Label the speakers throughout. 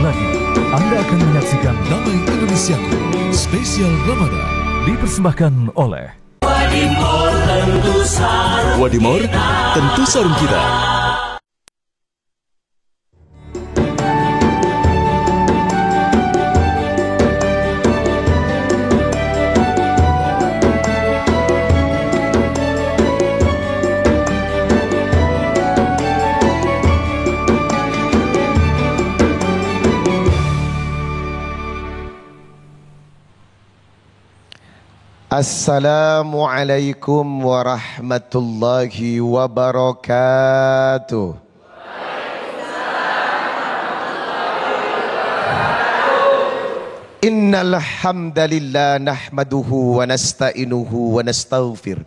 Speaker 1: lagi, Anda akan menyaksikan
Speaker 2: Damai Indonesiaku Spesial Ramadan
Speaker 1: dipersembahkan oleh
Speaker 2: Wadimor tentu sarung kita.
Speaker 3: Assalamualaikum warahmatullahi wabarakatuh. Innal hamdalillah nahmaduhu wa nasta'inuhu wa nastaghfir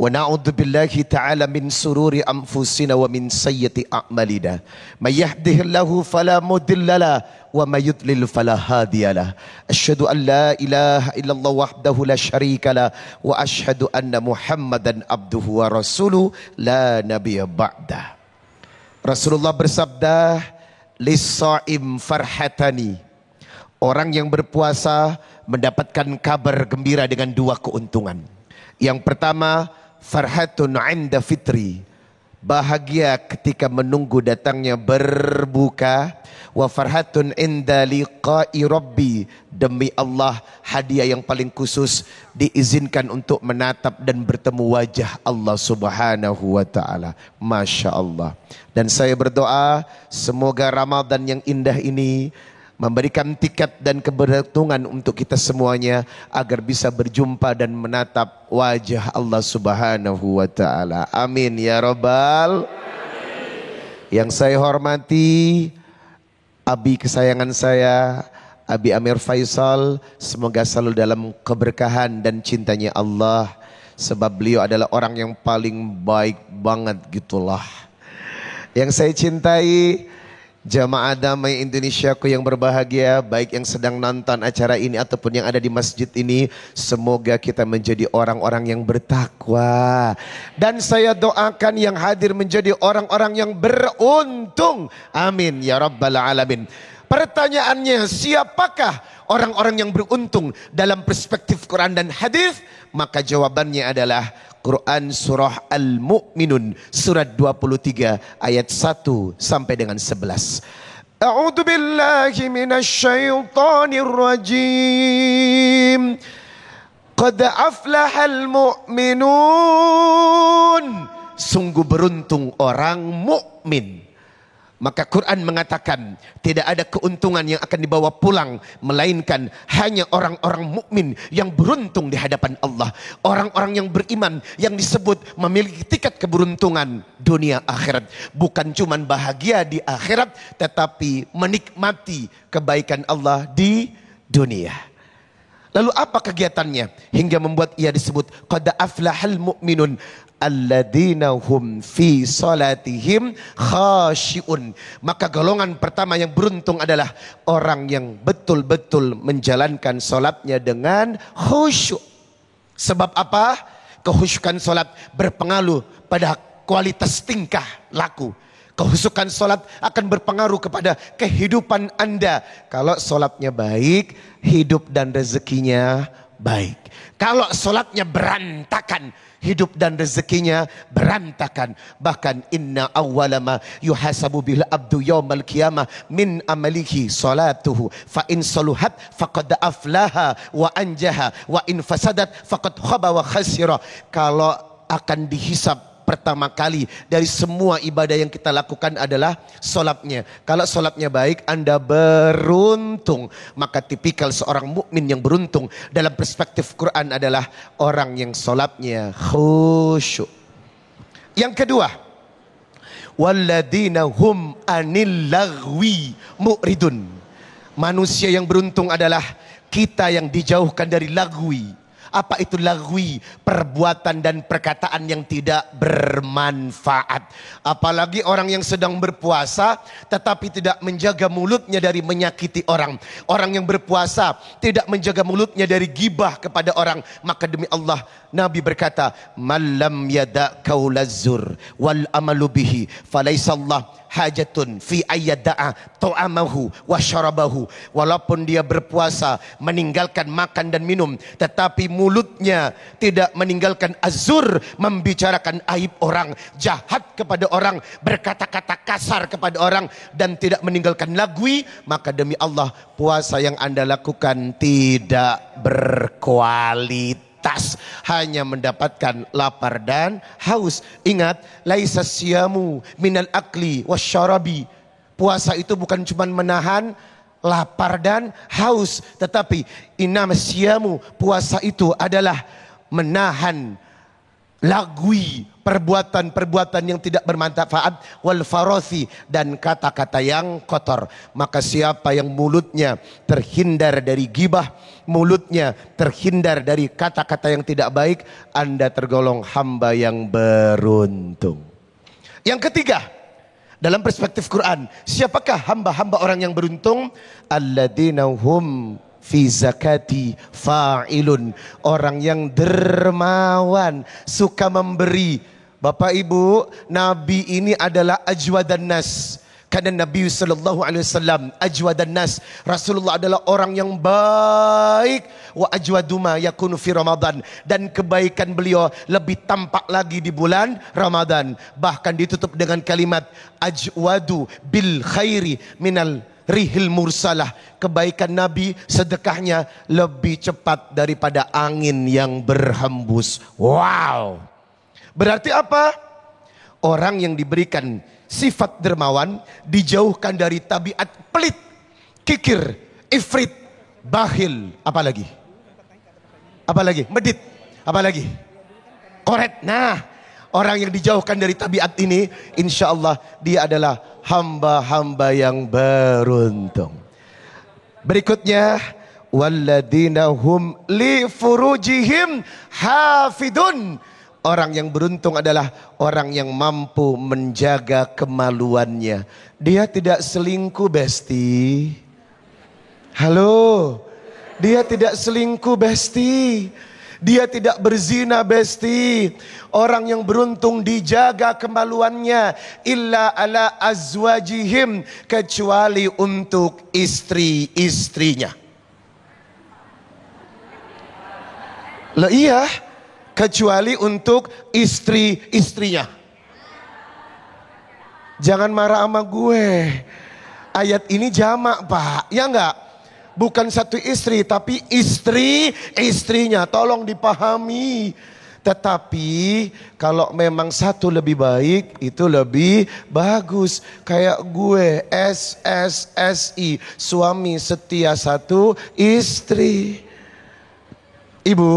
Speaker 3: wa na'udzu billahi ta'ala min sururi anfusina wa min sayyiati a'malina. May yahdihillahu fala mudhillalah wa may yudlil fala hadiyalah. Asyhadu an la ilaha illallah wahdahu la syarikalah wa asyhadu anna Muhammadan abduhu wa rasuluh la nabiyya ba'dah. Rasulullah bersabda, lis-shaim farhatani. Orang yang berpuasa mendapatkan kabar gembira dengan dua keuntungan. Yang pertama, farhatun 'inda fitri, bahagia ketika menunggu datangnya berbuka. Wa farhatun 'inda liqa'i rabbi, demi Allah hadiah yang paling khusus, diizinkan untuk menatap dan bertemu wajah Allah Subhanahu wa taala. Masya Allah. Dan saya berdoa semoga Ramadan yang indah ini memberikan tiket dan keberuntungan untuk kita semuanya agar bisa berjumpa dan menatap wajah Allah Subhanahu wa taala. Amin ya rabbal. Yang saya hormati Abi kesayangan saya, Abi Amir Faisal, semoga selalu dalam keberkahan dan cintanya Allah, sebab beliau adalah orang yang paling baik banget gitulah. Yang saya cintai jamaah Damai Indonesiaku yang berbahagia, baik yang sedang nonton acara ini ataupun yang ada di masjid ini, semoga kita menjadi orang-orang yang bertakwa. Dan saya doakan yang hadir menjadi orang-orang yang beruntung. Amin ya rabbal alamin. Pertanyaannya, siapakah orang-orang yang beruntung dalam perspektif Quran dan hadis? Maka jawabannya adalah Quran surah Al-Mu'minun surat 23 ayat 1 sampai dengan 11. A'udzu billahi minasyaitonir rajim. Qad aflahal mu'minun. Sungguh beruntung orang mukmin. Maka Quran mengatakan tidak ada keuntungan yang akan dibawa pulang melainkan hanya orang-orang mukmin yang beruntung di hadapan Allah. Orang-orang yang beriman yang disebut memiliki tiket keberuntungan dunia akhirat. Bukan cuma bahagia di akhirat tetapi menikmati kebaikan Allah di dunia. Lalu apa kegiatannya hingga membuat ia disebut qad aflahal mu'minun alladzina hum fi salatihim khashi'un. Maka golongan pertama yang beruntung adalah orang yang betul-betul menjalankan salatnya dengan khusyuk. Sebab apa? Kekhusyukan salat berpengaruh pada kualitas tingkah laku. Kehusukan solat akan berpengaruh kepada kehidupan Anda. Kalau solatnya baik, hidup dan rezekinya baik. Kalau solatnya berantakan, hidup dan rezekinya berantakan. Bahkan inna awwalama yuhasabu bil abdu yaumal qiyamah min amalihi salatuhu. Fa in saluhat faqad aflaha wa anjaha wa in fasadat faqad khaba wa khasira. Kalau akan dihisab pertama kali dari semua ibadah yang kita lakukan adalah solatnya. Kalau solatnya baik, Anda beruntung. Maka tipikal seorang mukmin yang beruntung dalam perspektif Quran adalah orang yang solatnya khusyuk. Yang kedua, walladzina hum anil lagwi mu'ridun. Manusia yang beruntung adalah kita yang dijauhkan dari lagwi. Apa itu lagwi? Perbuatan dan perkataan yang tidak bermanfaat. Apalagi orang yang sedang berpuasa tetapi tidak menjaga mulutnya dari menyakiti orang. Orang yang berpuasa tidak menjaga mulutnya dari gibah kepada orang. Maka demi Allah Nabi berkata, "Man lam yada' qaulaz zur wal amalu bihi falaysa Allah hajatun fi ayyada'a ta'amahu wa syarabahu. Walaupun dia berpuasa, meninggalkan makan dan minum, tetapi mulutnya tidak meninggalkan azur, membicarakan aib orang, jahat kepada orang, berkata-kata kasar kepada orang, dan tidak meninggalkan lagwi, maka demi Allah puasa yang Anda lakukan tidak berkualitas, hanya mendapatkan lapar dan haus. Ingat, laisa siyamu minal akli wasyarabi. Puasa itu bukan cuma menahan lapar dan haus, tetapi innama siyamu, puasa itu adalah menahan lagwi, perbuatan-perbuatan yang tidak bermanfaat, wal farothi, dan kata-kata yang kotor. Maka siapa yang mulutnya terhindar dari gibah, mulutnya terhindar dari kata-kata yang tidak baik, Anda tergolong hamba yang beruntung. Yang ketiga, dalam perspektif Quran, siapakah hamba-hamba orang yang beruntung? Alladzina hum fi zakati fa'ilun, orang yang dermawan, suka memberi. Bapak Ibu, Nabi ini adalah ajwadan nas. Karena Nabi sallallahu alaihi wasallam ajwadan nas, Rasulullah adalah orang yang baik. Wa ajwaduma yakunu fi Ramadan, dan kebaikan beliau lebih tampak lagi di bulan Ramadan. Bahkan ditutup dengan kalimat ajwadu bil khairi minal rihil mursalah. Kebaikan Nabi, sedekahnya lebih cepat daripada angin yang berhembus. Wow. Berarti apa? Orang yang diberikan sifat dermawan dijauhkan dari tabiat pelit, kikir, ifrit, bakhil, apalagi? Apalagi? Medit, apalagi? Koret. Nah, orang yang dijauhkan dari tabiat ini, insya Allah dia adalah hamba-hamba yang beruntung. Berikutnya, walladzina hum li furujihim hafidun. Orang yang beruntung adalah orang yang mampu menjaga kemaluannya. Dia tidak selingkuh, Besti. Halo, dia tidak selingkuh, Besti. Dia tidak berzina, Besti. Orang yang beruntung dijaga kemaluannya, illa ala azwajihim, kecuali untuk istri-istrinya. Lah iya, kecuali untuk istri-istrinya. Jangan marah sama gue. Ayat ini jamak, Pak. Ya enggak? Bukan satu istri, tapi istri-istrinya. Tolong dipahami. Tetapi kalau memang satu lebih baik, itu lebih bagus. Kayak gue, SSSI, suami setia satu istri. Ibu,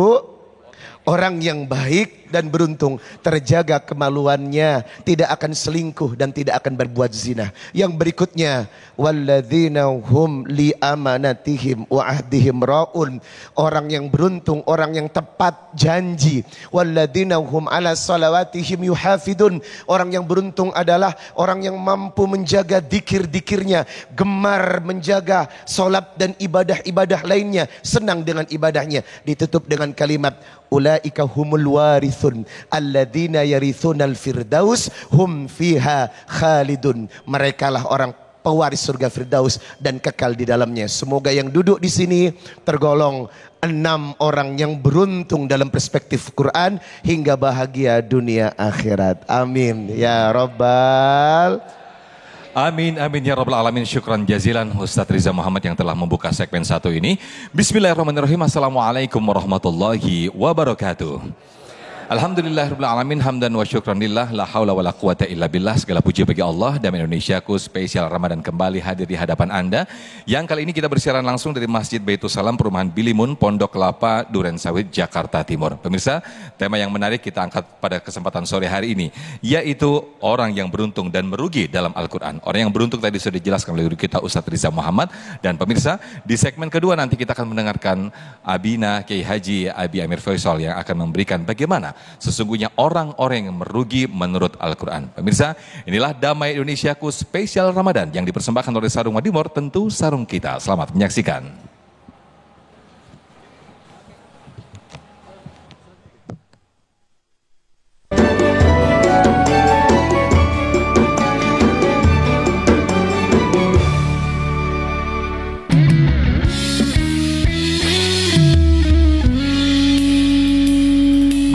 Speaker 3: orang yang baik dan beruntung terjaga kemaluannya, tidak akan selingkuh dan tidak akan berbuat zina. Yang berikutnya, walladzina hum li amanatihim wa ahdihim raun, orang yang beruntung, orang yang tepat janji. Walladzina hum ala salawatihim yuhafidun, orang yang beruntung adalah orang yang mampu menjaga dikir-dikirnya, gemar menjaga salat dan ibadah-ibadah lainnya, senang dengan ibadahnya. Ditutup dengan kalimat ulaika humul warithun alladzina yarithunal firdaus hum fiha khalidun. Merekalah orang pewaris surga Firdaus dan kekal di dalamnya. Semoga yang duduk di sini tergolong 6 orang yang beruntung dalam perspektif Quran hingga bahagia dunia akhirat. Amin ya rabbal.
Speaker 2: Amin, amin ya rabbal alamin. Syukran jazilan Ustadz Riza Muhammad yang telah membuka segmen 1 ini. Bismillahirrahmanirrahim. Assalamualaikum warahmatullahi wabarakatuh. Alhamdulillahirabbil alamin, hamdan wa syukran lillah, la haula wala quwata illa billah. Segala puji bagi Allah. Damai Indonesiaku spesial Ramadan kembali hadir di hadapan Anda. Yang kali ini kita bersiaran langsung dari Masjid Baitul Salam, Perumahan Bilimun, Pondok Kelapa, Duren Sawit, Jakarta Timur. Pemirsa, tema yang menarik kita angkat pada kesempatan sore hari ini, yaitu orang yang beruntung dan merugi dalam Al-Quran. Orang yang beruntung tadi sudah dijelaskan oleh guru kita Ustadz Riza Muhammad. Dan pemirsa, di segmen kedua nanti kita akan mendengarkan Abina Kiai Haji Abi Amir Faisal yang akan memberikan bagaimana sesungguhnya orang-orang yang merugi menurut Al-Quran. Pemirsa, inilah Damai Indonesiaku spesial Ramadan yang dipersembahkan oleh Sarung Wadimor, tentu sarung kita. Selamat menyaksikan.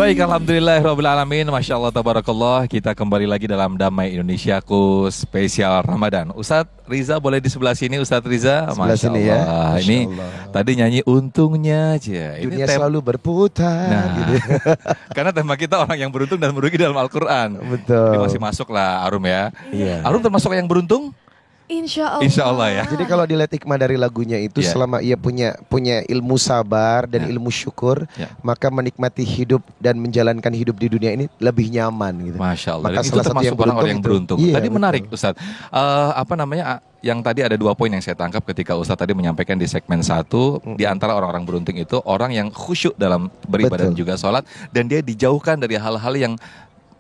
Speaker 2: Baik, alhamdulillahirrabbilalamin. Masya Allah, tabarakallah. Kita kembali lagi dalam Damai Indonesiaku spesial Ramadan. Ustadz Riza boleh di sebelah sini, Ustadz Riza.
Speaker 3: Sebelah sini ya. Masya
Speaker 2: Ini
Speaker 3: Allah.
Speaker 2: tadi nyanyi untungnya aja.
Speaker 3: Dunia selalu berputar.
Speaker 2: Nah,
Speaker 3: Gitu.
Speaker 2: karena tema kita orang yang beruntung dan merugi dalam Al-Quran.
Speaker 3: Betul.
Speaker 2: Ini masih masuk lah Arum ya.
Speaker 3: Iya.
Speaker 2: Arum termasuk yang beruntung?
Speaker 4: Insya Allah.
Speaker 2: Insya Allah ya.
Speaker 3: Jadi kalau dilihat hikmah dari lagunya itu,
Speaker 2: Ya.
Speaker 3: selama ia punya ilmu sabar dan
Speaker 2: Ya.
Speaker 3: ilmu syukur,
Speaker 2: Ya.
Speaker 3: maka menikmati hidup dan menjalankan hidup di dunia ini lebih nyaman gitu.
Speaker 2: Masya Allah.
Speaker 3: Maka
Speaker 2: Dan itu
Speaker 3: salah satu
Speaker 2: termasuk
Speaker 3: yang
Speaker 2: orang-orang yang
Speaker 3: beruntung
Speaker 2: beruntung.
Speaker 3: itu. Iya,
Speaker 2: Tadi
Speaker 3: betul.
Speaker 2: menarik Ustadz. Yang tadi ada 2 poin yang saya tangkap ketika Ustadz tadi menyampaikan di segmen 1. Di antara orang-orang beruntung itu orang yang khusyuk dalam beribadah dan
Speaker 3: Betul.
Speaker 2: juga sholat. Dan dia dijauhkan dari hal-hal yang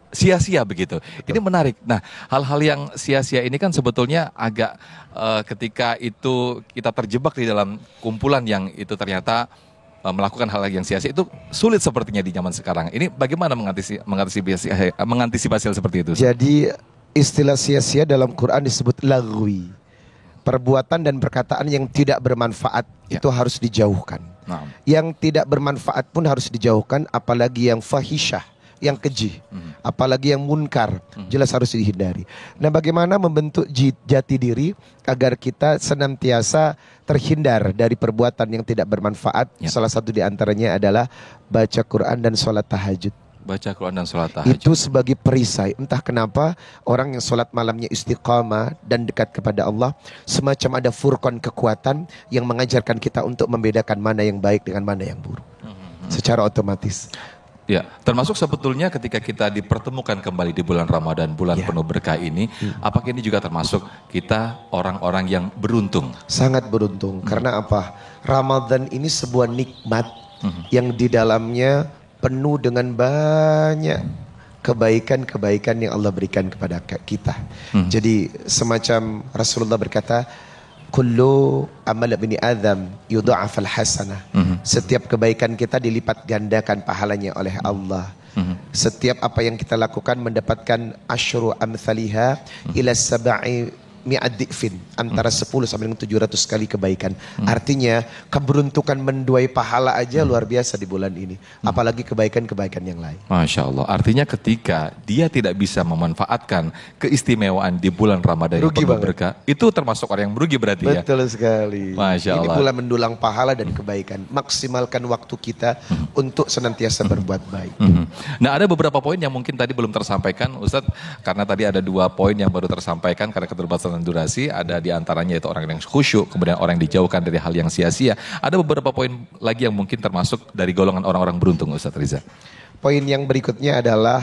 Speaker 2: sia-sia begitu. Ini menarik. Nah, hal-hal yang sia-sia ini kan sebetulnya agak ketika itu kita terjebak di dalam kumpulan yang itu ternyata melakukan hal yang sia-sia itu sulit sepertinya di zaman sekarang. Ini bagaimana mengantisipasi hal seperti itu?
Speaker 3: Jadi istilah sia-sia dalam Quran disebut lagwi. Perbuatan dan perkataan yang tidak bermanfaat
Speaker 2: Ya.
Speaker 3: itu harus dijauhkan.
Speaker 2: Nah,
Speaker 3: Yang tidak bermanfaat pun harus dijauhkan, apalagi yang fahisyah, yang keji, apalagi yang munkar, jelas harus dihindari. Nah, bagaimana membentuk jati diri agar kita senantiasa terhindar dari perbuatan yang tidak bermanfaat?
Speaker 2: Ya.
Speaker 3: Salah satu di antaranya adalah baca Quran dan sholat tahajud.
Speaker 2: baca Quran dan sholat tahajud.
Speaker 3: Itu sebagai perisai. Entah kenapa orang yang sholat malamnya istiqamah dan dekat kepada Allah, semacam ada furqan kekuatan yang mengajarkan kita untuk membedakan mana yang baik dengan mana yang buruk. Secara otomatis.
Speaker 2: Ya, termasuk sebetulnya ketika kita dipertemukan kembali di bulan Ramadan, bulan
Speaker 3: Ya.
Speaker 2: penuh berkah ini, apakah ini juga termasuk kita orang-orang yang beruntung?
Speaker 3: Sangat beruntung. Karena apa? Ramadan ini sebuah nikmat yang di dalamnya penuh dengan banyak kebaikan-kebaikan yang Allah berikan kepada kita. Jadi semacam Rasulullah berkata, kullu amal bini Adam yudha'afal hasanah. Setiap kebaikan kita dilipat gandakan pahalanya oleh Allah. Setiap apa yang kita lakukan mendapatkan asyru amthaliha ila sab'i mi'ad di'fin, antara 10 sampai dengan 700 kali kebaikan. Artinya keberuntungan menduai pahala aja luar biasa di bulan ini, apalagi kebaikan-kebaikan yang lain.
Speaker 2: Masya Allah, artinya ketika dia tidak bisa memanfaatkan keistimewaan di bulan Ramadan yang
Speaker 3: Rugi
Speaker 2: penuh
Speaker 3: banget.
Speaker 2: berkah, itu termasuk orang yang merugi berarti ya?
Speaker 3: Betul sekali.
Speaker 2: Masya
Speaker 3: Ini
Speaker 2: Allah.
Speaker 3: bulan mendulang pahala dan kebaikan. Maksimalkan waktu kita untuk senantiasa berbuat baik.
Speaker 2: Nah, ada beberapa poin yang mungkin tadi belum tersampaikan Ustadz, karena tadi ada 2 poin yang baru tersampaikan karena keterbatasan durasi. Ada di antaranya itu orang yang khusyuk, kemudian orang yang dijauhkan dari hal yang sia-sia. Ada beberapa poin lagi yang mungkin termasuk dari golongan orang-orang beruntung Ustadz Riza.
Speaker 3: Poin yang berikutnya adalah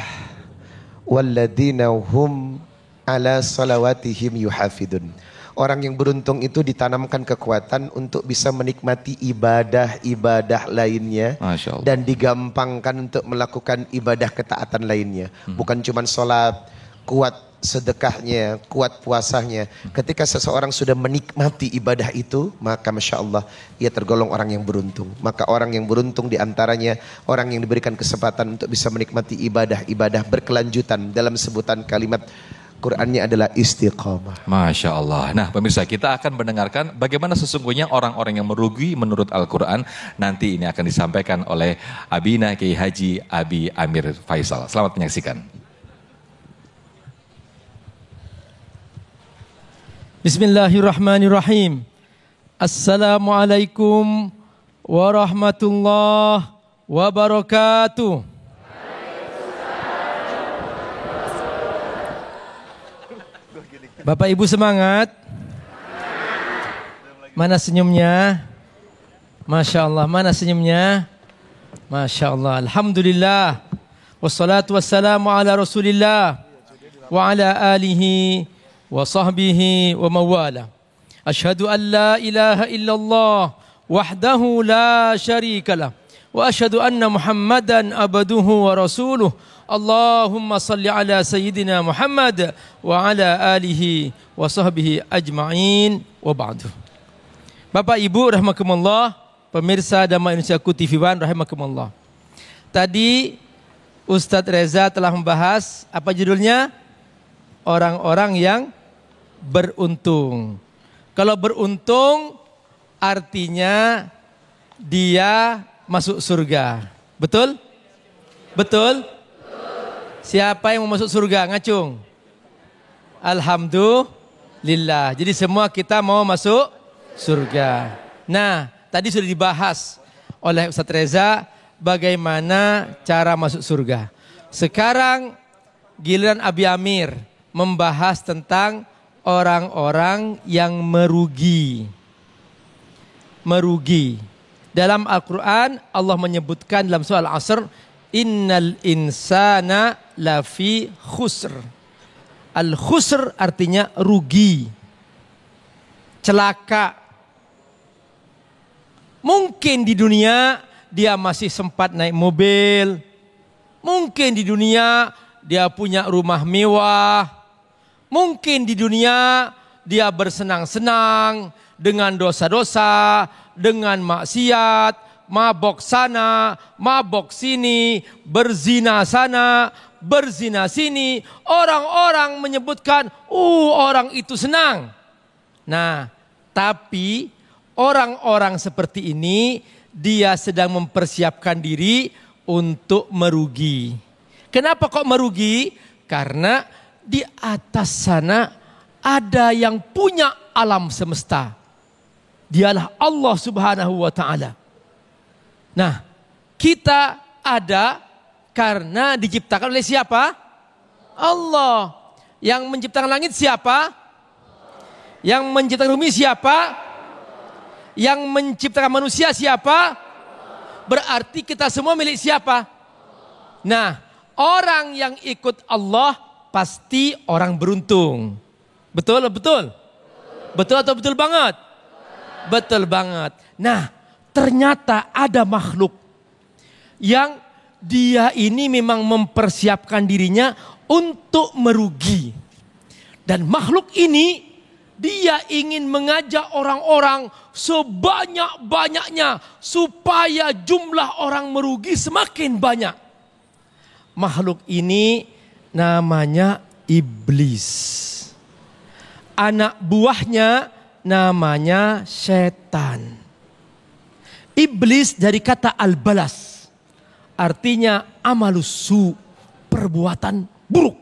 Speaker 3: walladzina hum ala salawatihim yuhafidun. Orang yang beruntung itu ditanamkan kekuatan untuk bisa menikmati ibadah-ibadah lainnya
Speaker 2: Masya Allah.
Speaker 3: dan digampangkan untuk melakukan ibadah ketaatan lainnya. Bukan cuma sholat, kuat sedekahnya, kuat puasanya. Ketika seseorang sudah menikmati ibadah itu, maka Masya Allah, ia tergolong orang yang beruntung. Maka orang yang beruntung diantaranya orang yang diberikan kesempatan untuk bisa menikmati ibadah-ibadah berkelanjutan. Dalam sebutan kalimat Qur'annya adalah istiqamah.
Speaker 2: Masya Allah. Nah pemirsa, kita akan mendengarkan bagaimana sesungguhnya orang-orang yang merugi menurut Al-Quran. Nanti ini akan disampaikan oleh Abina Kiai Haji Abi Amir Faisal. Selamat menyaksikan.
Speaker 5: Bismillahirrahmanirrahim. Assalamualaikum warahmatullahi wabarakatuh. Bapak Ibu semangat? Mana senyumnya? Masya Allah, mana senyumnya? Masya Allah, Alhamdulillah. Wassalatu wassalamu ala Rasulillah wa ala alihi wa sahbihi wa mawala. Ashhadu an la ilaha illallah wahdahu la syarika lah. Wa ashhadu anna Muhammadan abduhu wa rasuluh. Allahumma salli ala sayyidina Muhammad wa ala alihi wa sahbihi ajma'in wa ba'du. Bapak Ibu rahimakumullah, pemirsa Damai Indonesiaku TV One rahimakumullah. Tadi Ustadz Reza telah membahas apa judulnya? Orang-orang yang beruntung. Kalau beruntung artinya dia masuk surga. Betul? Betul? Siapa yang mau masuk surga? Ngacung. Alhamdulillah. Jadi semua kita mau masuk surga. Nah, tadi sudah dibahas oleh Ustaz Reza bagaimana cara masuk surga. Sekarang giliran Abi Amir membahas tentang orang-orang yang merugi. Merugi. Dalam Al-Quran Allah menyebutkan dalam surah Al-Asr, innal insana lafi khusr. Al-khusr artinya rugi, celaka. Mungkin di dunia dia masih sempat naik mobil. Mungkin di dunia dia punya rumah mewah. Mungkin di dunia dia bersenang-senang dengan dosa-dosa, dengan maksiat, mabok sana, mabok sini, berzina sana, berzina sini. Orang-orang menyebutkan, orang itu senang. Nah, tapi orang-orang seperti ini dia sedang mempersiapkan diri untuk merugi. Kenapa kok merugi? Karena di atas sana ada yang punya alam semesta. Dialah Allah Subhanahu wa Ta'ala. Nah, kita ada karena diciptakan oleh siapa? Allah. Yang menciptakan langit siapa? Yang menciptakan bumi siapa? Yang menciptakan manusia siapa? Berarti kita semua milik siapa? Nah, orang yang ikut Allah pasti orang beruntung. Betul? Betul? Betul atau betul banget? Betul banget. Nah, ternyata ada makhluk yang dia ini memang mempersiapkan dirinya untuk merugi. Dan makhluk ini dia ingin mengajak orang-orang sebanyak-banyaknya supaya jumlah orang merugi semakin banyak. Makhluk ini namanya iblis. Anak buahnya namanya setan. Iblis dari kata al-balas. Artinya amalusu, perbuatan buruk.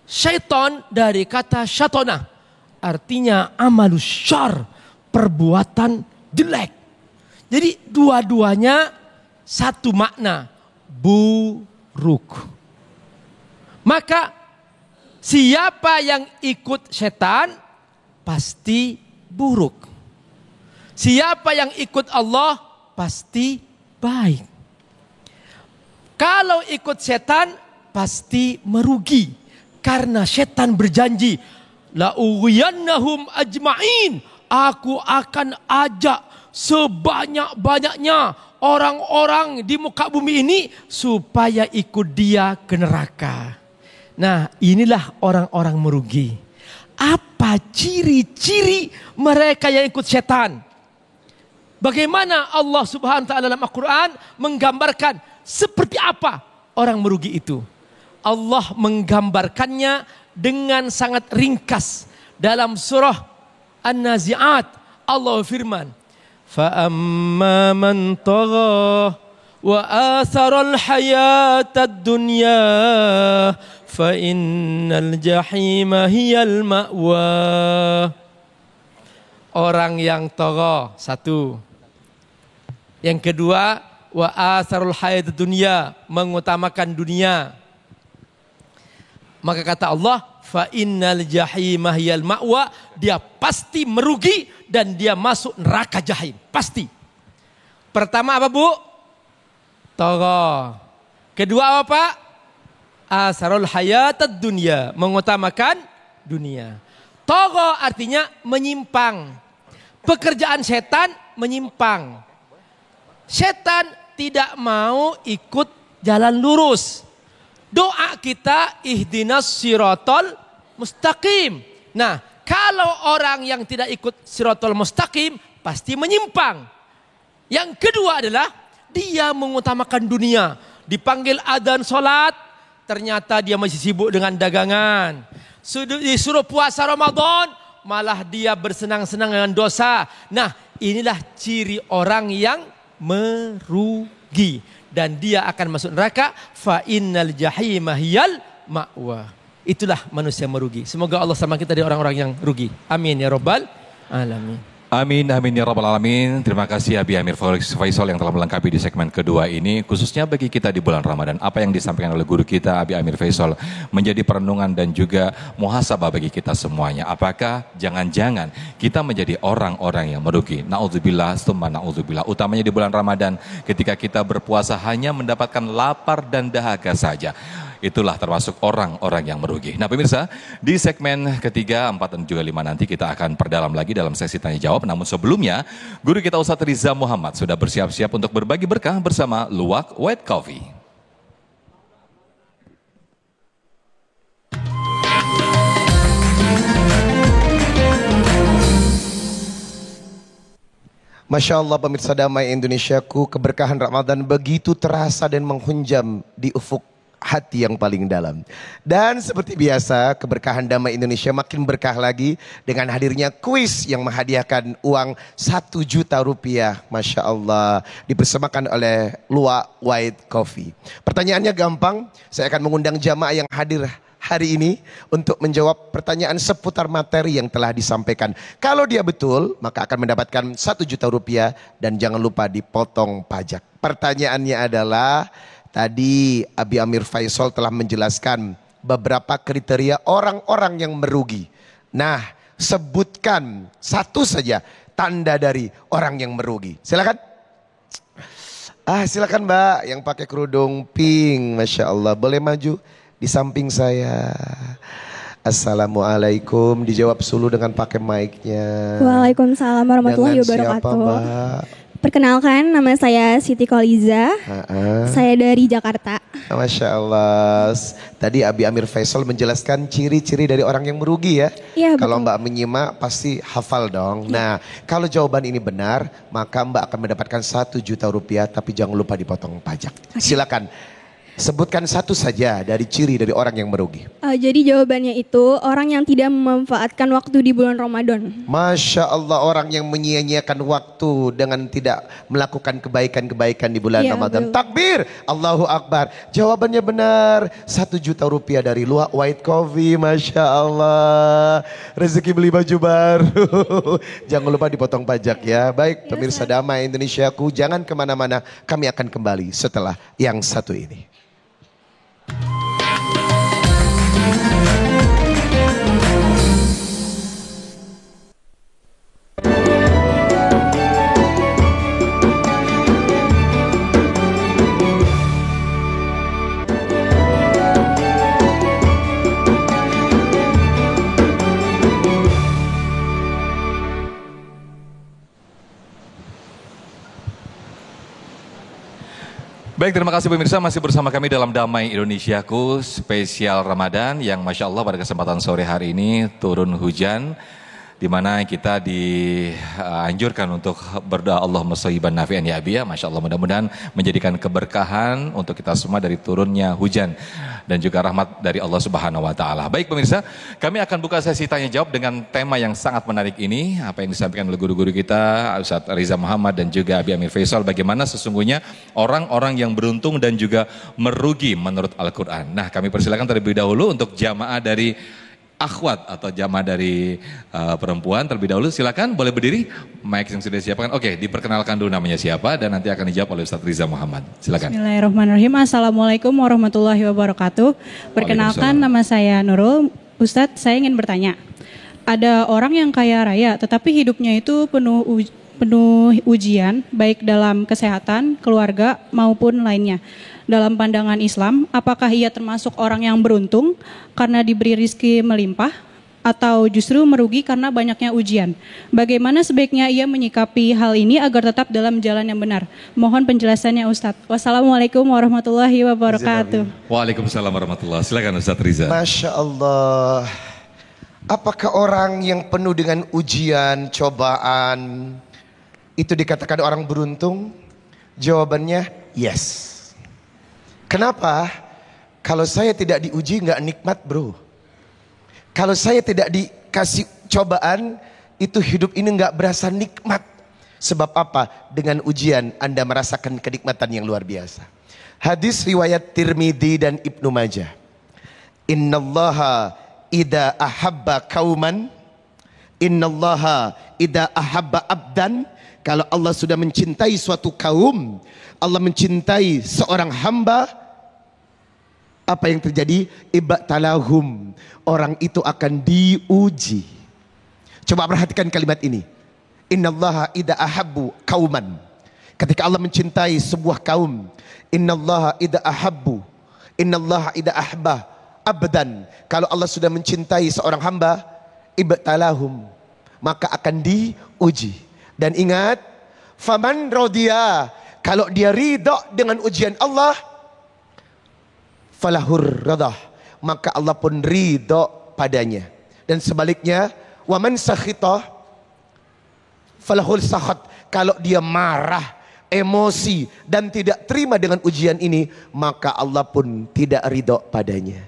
Speaker 5: Syaitan dari kata syatona. Artinya amalus syar, perbuatan jelek. Jadi dua-duanya satu makna, buruk. Maka siapa yang ikut setan pasti buruk. Siapa yang ikut Allah pasti baik. Kalau ikut setan pasti merugi. Karena setan berjanji, la ughwiyannahum ajma'in. Aku akan ajak sebanyak-banyaknya orang-orang di muka bumi ini supaya ikut dia ke neraka. Nah, inilah orang-orang merugi. Apa ciri-ciri mereka yang ikut setan? Bagaimana Allah Subhanahu wa Ta'ala dalam Al-Quran menggambarkan seperti apa orang merugi itu? Allah menggambarkannya dengan sangat ringkas dalam surah An-Nazi'at. Allah firman, فَأَمَّا مَنْ طَغَى وَآثَرَ الْحَيَاةَ الدُّنْيَا فَإِنَّ الْجَحِيمَ هِيَ الْمَأْوَى. Orang yang tagha, satu. Yang kedua, wa asarul hayat dunia, mengutamakan dunia. Maka kata Allah, fa innal jahimah hiyal ma'wa, dia pasti merugi dan dia masuk neraka jahim, pasti. Pertama apa, Bu? Tagha. Kedua apa, Pak? Asarul hayat dunia, mengutamakan dunia. Tagha artinya menyimpang. Pekerjaan setan menyimpang. Setan tidak mau ikut jalan lurus. Doa kita ihdinas siratal mustaqim. Nah, kalau orang yang tidak ikut siratal mustaqim pasti menyimpang. Yang kedua adalah dia mengutamakan dunia. Dipanggil adzan salat, ternyata dia masih sibuk dengan dagangan. Disuruh puasa Ramadan, malah dia bersenang-senang dengan dosa. Nah, inilah ciri orang yang merugi. dan dia akan masuk neraka, fa innal jahima hiyal ma'wa. Itulah manusia merugi. Semoga Allah sama kita dari orang-orang yang rugi. Amin ya rabbal alamin.
Speaker 2: Amin, amin ya rabbal alamin. Terima kasih Abi Amir Faisal yang telah melengkapi di segmen kedua ini. Khususnya bagi kita di bulan Ramadan. Apa yang disampaikan oleh guru kita Abi Amir Faisal menjadi perenungan dan juga muhasabah bagi kita semuanya. Apakah jangan-jangan kita menjadi orang-orang yang merugi? Na'udzubillah, summa na'udzubillah. Utamanya di bulan Ramadan ketika kita berpuasa hanya mendapatkan lapar dan dahaga saja. Itulah termasuk orang-orang yang merugi. Nah pemirsa, di segmen ketiga, 4 dan juga 5 nanti kita akan perdalam lagi dalam sesi tanya jawab. Namun sebelumnya, guru kita Ustadz Riza Muhammad sudah bersiap-siap untuk berbagi berkah bersama Luwak White Coffee.
Speaker 3: Masya Allah pemirsa Damai Indonesiaku, keberkahan Ramadan begitu terasa dan menghunjam di ufuk hati yang paling dalam. Dan seperti biasa keberkahan Damai Indonesia makin berkah lagi dengan hadirnya kuis yang menghadiahkan uang 1 juta rupiah. Masya Allah, dipersembahkan oleh Luwak White Coffee. Pertanyaannya gampang, saya akan mengundang jamaah yang hadir hari ini untuk menjawab pertanyaan seputar materi yang telah disampaikan. Kalau dia betul, maka akan mendapatkan 1 juta rupiah dan jangan lupa dipotong pajak. Pertanyaannya adalah, tadi Abi Amir Faisal telah menjelaskan beberapa kriteria orang-orang yang merugi. Nah, sebutkan satu saja tanda dari orang yang merugi. Silakan. Silakan Mbak yang pakai kerudung pink, Masya Allah. Boleh maju di samping saya. Assalamualaikum. Dijawab dulu dengan pakai mic-nya.
Speaker 4: Waalaikumsalam warahmatullahi wabarakatuh.
Speaker 3: Siapa Mbak?
Speaker 4: Perkenalkan, nama saya Siti Koliza. Saya dari Jakarta.
Speaker 3: Masya Allah. Tadi Abi Amir Faisal menjelaskan ciri-ciri dari orang yang merugi ya.
Speaker 4: Iya,
Speaker 3: kalau
Speaker 4: betul.
Speaker 3: Mbak menyimak pasti hafal dong. Nah, kalau jawaban ini benar, maka Mbak akan mendapatkan 1 juta rupiah, tapi jangan lupa dipotong pajak. Silakan. Sebutkan satu saja dari ciri dari orang yang merugi.
Speaker 4: Jadi jawabannya itu orang yang tidak memanfaatkan waktu di bulan Ramadan.
Speaker 3: Masya Allah, orang yang menyia-nyiakan waktu dengan tidak melakukan kebaikan-kebaikan di bulan Ramadan.
Speaker 4: Betul.
Speaker 3: Takbir, Allahu Akbar. Jawabannya benar, 1 juta rupiah dari Luwak White Coffee. Masya Allah, rezeki beli baju baru. Jangan lupa dipotong pajak ya. Baik pemirsa Damai Indonesiaku, jangan kemana-mana. Kami akan kembali setelah yang satu ini.
Speaker 2: Baik, terima kasih pemirsa, masih bersama kami dalam Damai Indonesiaku spesial Ramadan yang Masya Allah pada kesempatan sore hari ini turun hujan, di mana kita dianjurkan untuk berdoa Allahumma shayyiban nafi'an ya Abi ya. Masya Allah, mudah-mudahan menjadikan keberkahan untuk kita semua dari turunnya hujan dan juga rahmat dari Allah Subhanahu wa taala. Baik pemirsa, kami akan buka sesi tanya jawab dengan tema yang sangat menarik ini, apa yang disampaikan oleh guru-guru kita Ustadz Riza Muhammad dan juga Abi Amir Faisal, bagaimana sesungguhnya orang-orang yang beruntung dan juga merugi menurut Al-Qur'an. Nah, kami persilakan terlebih dahulu untuk jamaah dari akhwat atau jamaah dari perempuan terlebih dahulu, silakan boleh berdiri, mic yang sudah disiapkan. Oke, diperkenalkan dulu namanya siapa dan nanti akan dijawab oleh Ustadz Riza Muhammad. Silakan.
Speaker 6: Bismillahirrahmanirrahim. Assalamualaikum warahmatullahi wabarakatuh. Perkenalkan, nama saya Nurul. Ustadz, saya ingin bertanya. Ada orang yang kaya raya tetapi hidupnya itu penuh ujian, baik dalam kesehatan, keluarga maupun lainnya. Dalam pandangan Islam, apakah ia termasuk orang yang beruntung karena diberi rizki melimpah atau justru merugi karena banyaknya ujian? Bagaimana sebaiknya ia menyikapi hal ini agar tetap dalam jalan yang benar? Mohon penjelasannya Ustadz. Wassalamualaikum warahmatullahi wabarakatuh.
Speaker 2: Waalaikumsalam warahmatullahi wabarakatuh. Silakan Ustadz Riza.
Speaker 3: Masya Allah. Apakah orang yang penuh dengan ujian, cobaan, itu dikatakan orang beruntung? Jawabannya yes. Kenapa? Kalau saya tidak diuji nggak nikmat bro. Kalau saya tidak dikasih cobaan, itu hidup ini nggak berasa nikmat. Sebab apa? Dengan ujian Anda merasakan kenikmatan yang luar biasa. Hadis riwayat Tirmidzi dan Ibnu Majah. Innallaha idza ahabba qauman, innallaha idza ahabba abdan. Kalau Allah sudah mencintai suatu kaum, Allah mencintai seorang hamba, apa yang terjadi? Ibtalahum, orang itu akan diuji. Coba perhatikan kalimat ini. Innallaha idza ahabbu qauman. Ketika Allah mencintai sebuah kaum, innallaha idza ahabbu, innallaha idza ahba abdan. Kalau Allah sudah mencintai seorang hamba, ibtalahum, maka akan diuji. Dan ingat, faman radiya, kalau dia ridha dengan ujian Allah, falahur radah, maka Allah pun ridha padanya. Dan sebaliknya, waman sakhita falahul sakhat, kalau dia marah, emosi dan tidak terima dengan ujian ini, maka Allah pun tidak ridho padanya.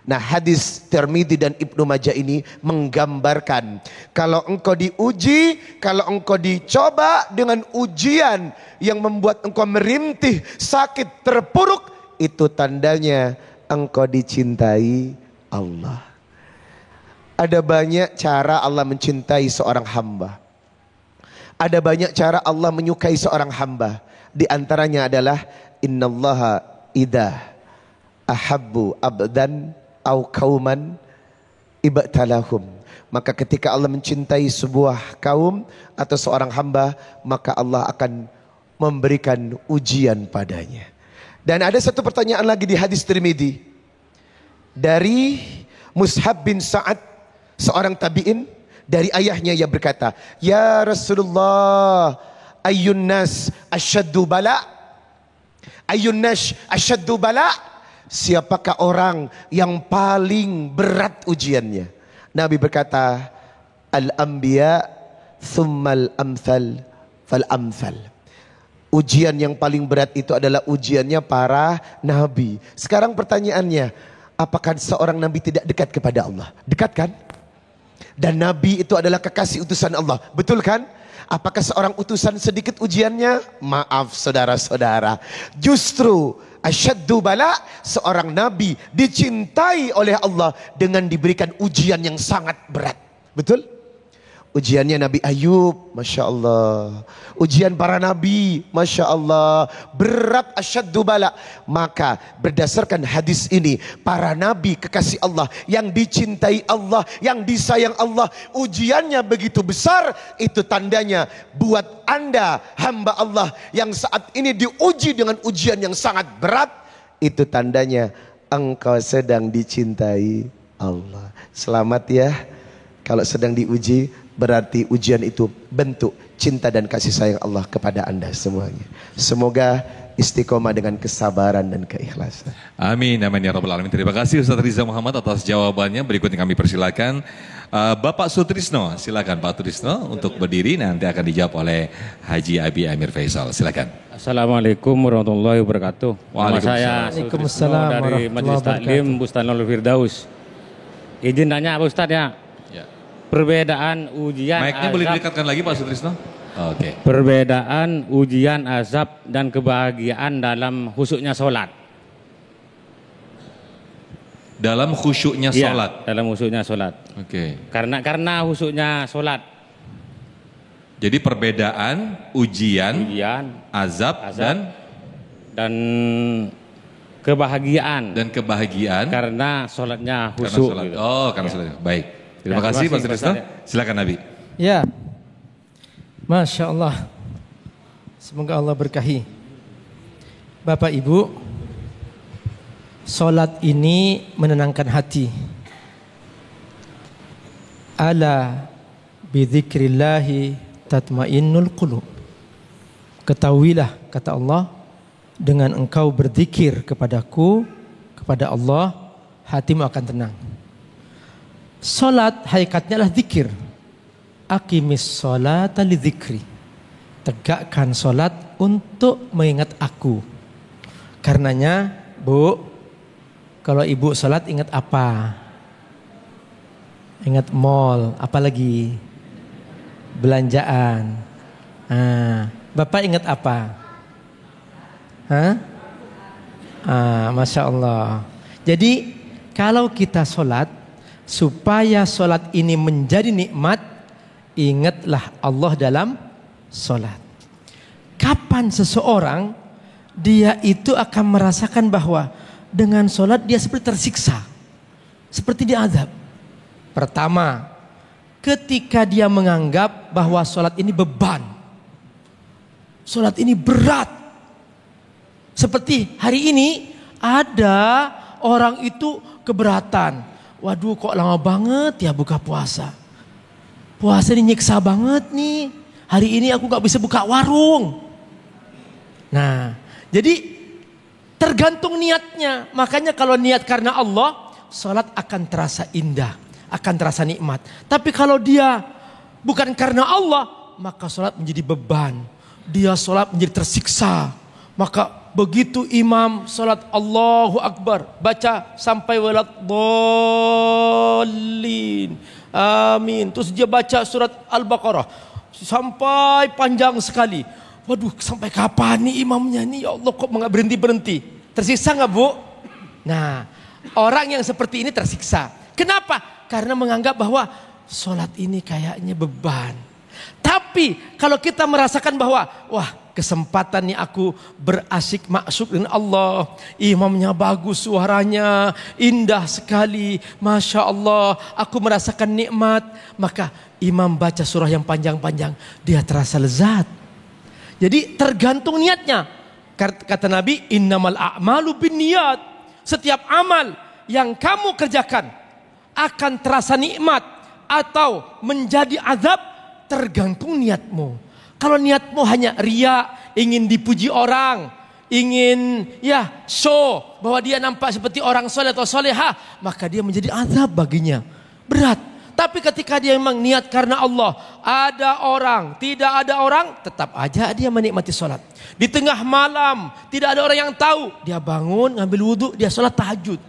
Speaker 3: Nah, hadis Tirmidzi dan Ibnu Majah ini menggambarkan kalau engkau diuji, kalau engkau dicoba dengan ujian yang membuat engkau merintih, sakit, terpuruk, itu tandanya engkau dicintai Allah. Ada banyak cara Allah mencintai seorang hamba. Ada banyak cara Allah menyukai seorang hamba. Di antaranya adalah innallaha idza ahabbu abdan au qauman ibtalahum. Maka ketika Allah mencintai sebuah kaum atau seorang hamba, maka Allah akan memberikan ujian padanya. Dan ada satu pertanyaan lagi di hadis Tirmidzi dari Mushab bin Sa'ad, seorang tabi'in. Dari ayahnya ia berkata, ya Rasulullah, ayyun nas asyaddu bala, ayyun nas asyaddu bala, siapakah orang yang paling berat ujiannya? Nabi berkata, al-anbiya thummal amthal fal amthal. Ujian yang paling berat itu adalah ujiannya para nabi. Sekarang pertanyaannya, apakah seorang nabi tidak dekat kepada Allah? Dekat kan? Dan nabi itu adalah kekasih utusan Allah, betul kan? Apakah seorang utusan sedikit ujiannya? Maaf saudara-saudara, justru asyaddu bala, seorang nabi dicintai oleh Allah dengan diberikan ujian yang sangat berat. Betul? Ujiannya Nabi Ayub, Masya Allah. Ujian para nabi, Masya Allah. Berat, asyaddu bala. Maka berdasarkan hadis ini, para nabi kekasih Allah, yang dicintai Allah, yang disayang Allah, ujiannya begitu besar. Itu tandanya buat Anda hamba Allah yang saat ini diuji dengan ujian yang sangat berat, itu tandanya engkau sedang dicintai Allah. Selamat ya. Kalau sedang diuji, berarti ujian itu bentuk cinta dan kasih sayang Allah kepada Anda semuanya. Semoga istiqomah dengan kesabaran dan keikhlasan.
Speaker 2: Amin, amin ya rabbal alamin. Terima kasih Ustaz Riza Muhammad atas jawabannya. Berikutnya kami persilakan Bapak Sutrisno. Silakan Pak Sutrisno untuk berdiri, nanti akan dijawab oleh Haji Abi Amir Faisal. Silakan.
Speaker 7: Assalamualaikum warahmatullahi wabarakatuh. Nama saya Sutrisno dari Majelis Taklim Bustanul Firdaus. Izin tanya Pak Ustadz ya. Perbedaan ujian
Speaker 2: Mic-nya boleh didekatkan lagi Pak Sutrisno? Oke.
Speaker 7: Perbedaan ujian azab dan kebahagiaan dalam khusyuknya sholat.
Speaker 2: Dalam khusyuknya sholat?
Speaker 7: Ya, dalam khusyuknya sholat.
Speaker 2: Oke.
Speaker 7: Karena khusyuknya sholat.
Speaker 2: Jadi perbedaan ujian azab dan
Speaker 7: kebahagiaan.
Speaker 2: Dan kebahagiaan.
Speaker 7: Karena sholatnya khusyuk. Karena sholat.
Speaker 2: Gitu. Oh, karena sholatnya. Baik. Terima kasih Pak Sutrisno. Silakan Nabi.
Speaker 5: Ya, Masya Allah. Semoga Allah berkahi. Bapak Ibu, solat ini menenangkan hati. Ala bidzikrillahi tatmainnul qulub. Ketahuilah, kata Allah, dengan engkau berzikir kepadaku, kepada Allah, hatimu akan tenang. Salat hakikatnya adalah zikir. Aqimis sholata lidzikri. Tegakkan salat untuk mengingat aku. Karenanya, Bu, kalau ibu salat ingat apa? Ingat mall, apalagi belanjaan. Bapak ingat apa? Masya Allah. Jadi kalau kita sholat, supaya sholat ini menjadi nikmat, ingatlah Allah dalam sholat. Kapan seseorang dia itu akan merasakan bahwa dengan sholat dia seperti tersiksa, seperti diazab. Pertama, ketika dia menganggap bahwa sholat ini beban, sholat ini berat. Seperti hari ini ada orang itu keberatan. Waduh, kok lama banget ya buka puasa. Puasa ini nyiksa banget nih. Hari ini aku gak bisa buka warung. Nah, jadi tergantung niatnya. Makanya kalau niat karena Allah, sholat akan terasa indah, akan terasa nikmat. Tapi kalau dia bukan karena Allah, maka sholat menjadi beban. Dia sholat menjadi tersiksa. Maka begitu imam sholat Allahu Akbar, baca sampai waladhdallin, amin. Terus dia baca surat Al-Baqarah sampai panjang sekali. Waduh, sampai kapan nih imamnya nih? Ya Allah, kok nggak berhenti-berhenti? Tersiksa nggak, Bu? Nah, orang yang seperti ini tersiksa. Kenapa? Karena menganggap bahwa sholat ini kayaknya beban. Tapi kalau kita merasakan bahwa wah, kesempatan nih aku berasik maksud dengan Allah. Imamnya bagus, suaranya indah sekali. Masya Allah, aku merasakan nikmat. Maka imam baca surah yang panjang-panjang, dia terasa lezat. Jadi tergantung niatnya. Kata Nabi, innamal a'malu binniyat. Setiap amal yang kamu kerjakan akan terasa nikmat atau menjadi azab, tergantung niatmu. Kalau niatmu hanya riya, ingin dipuji orang, ingin show bahwa dia nampak seperti orang soleh atau solehah, maka dia menjadi azab baginya, berat. Tapi ketika dia memang niat karena Allah, ada orang, tidak ada orang, tetap aja dia menikmati sholat. Di tengah malam, tidak ada orang yang tahu, dia bangun, ngambil wudhu, dia sholat tahajud.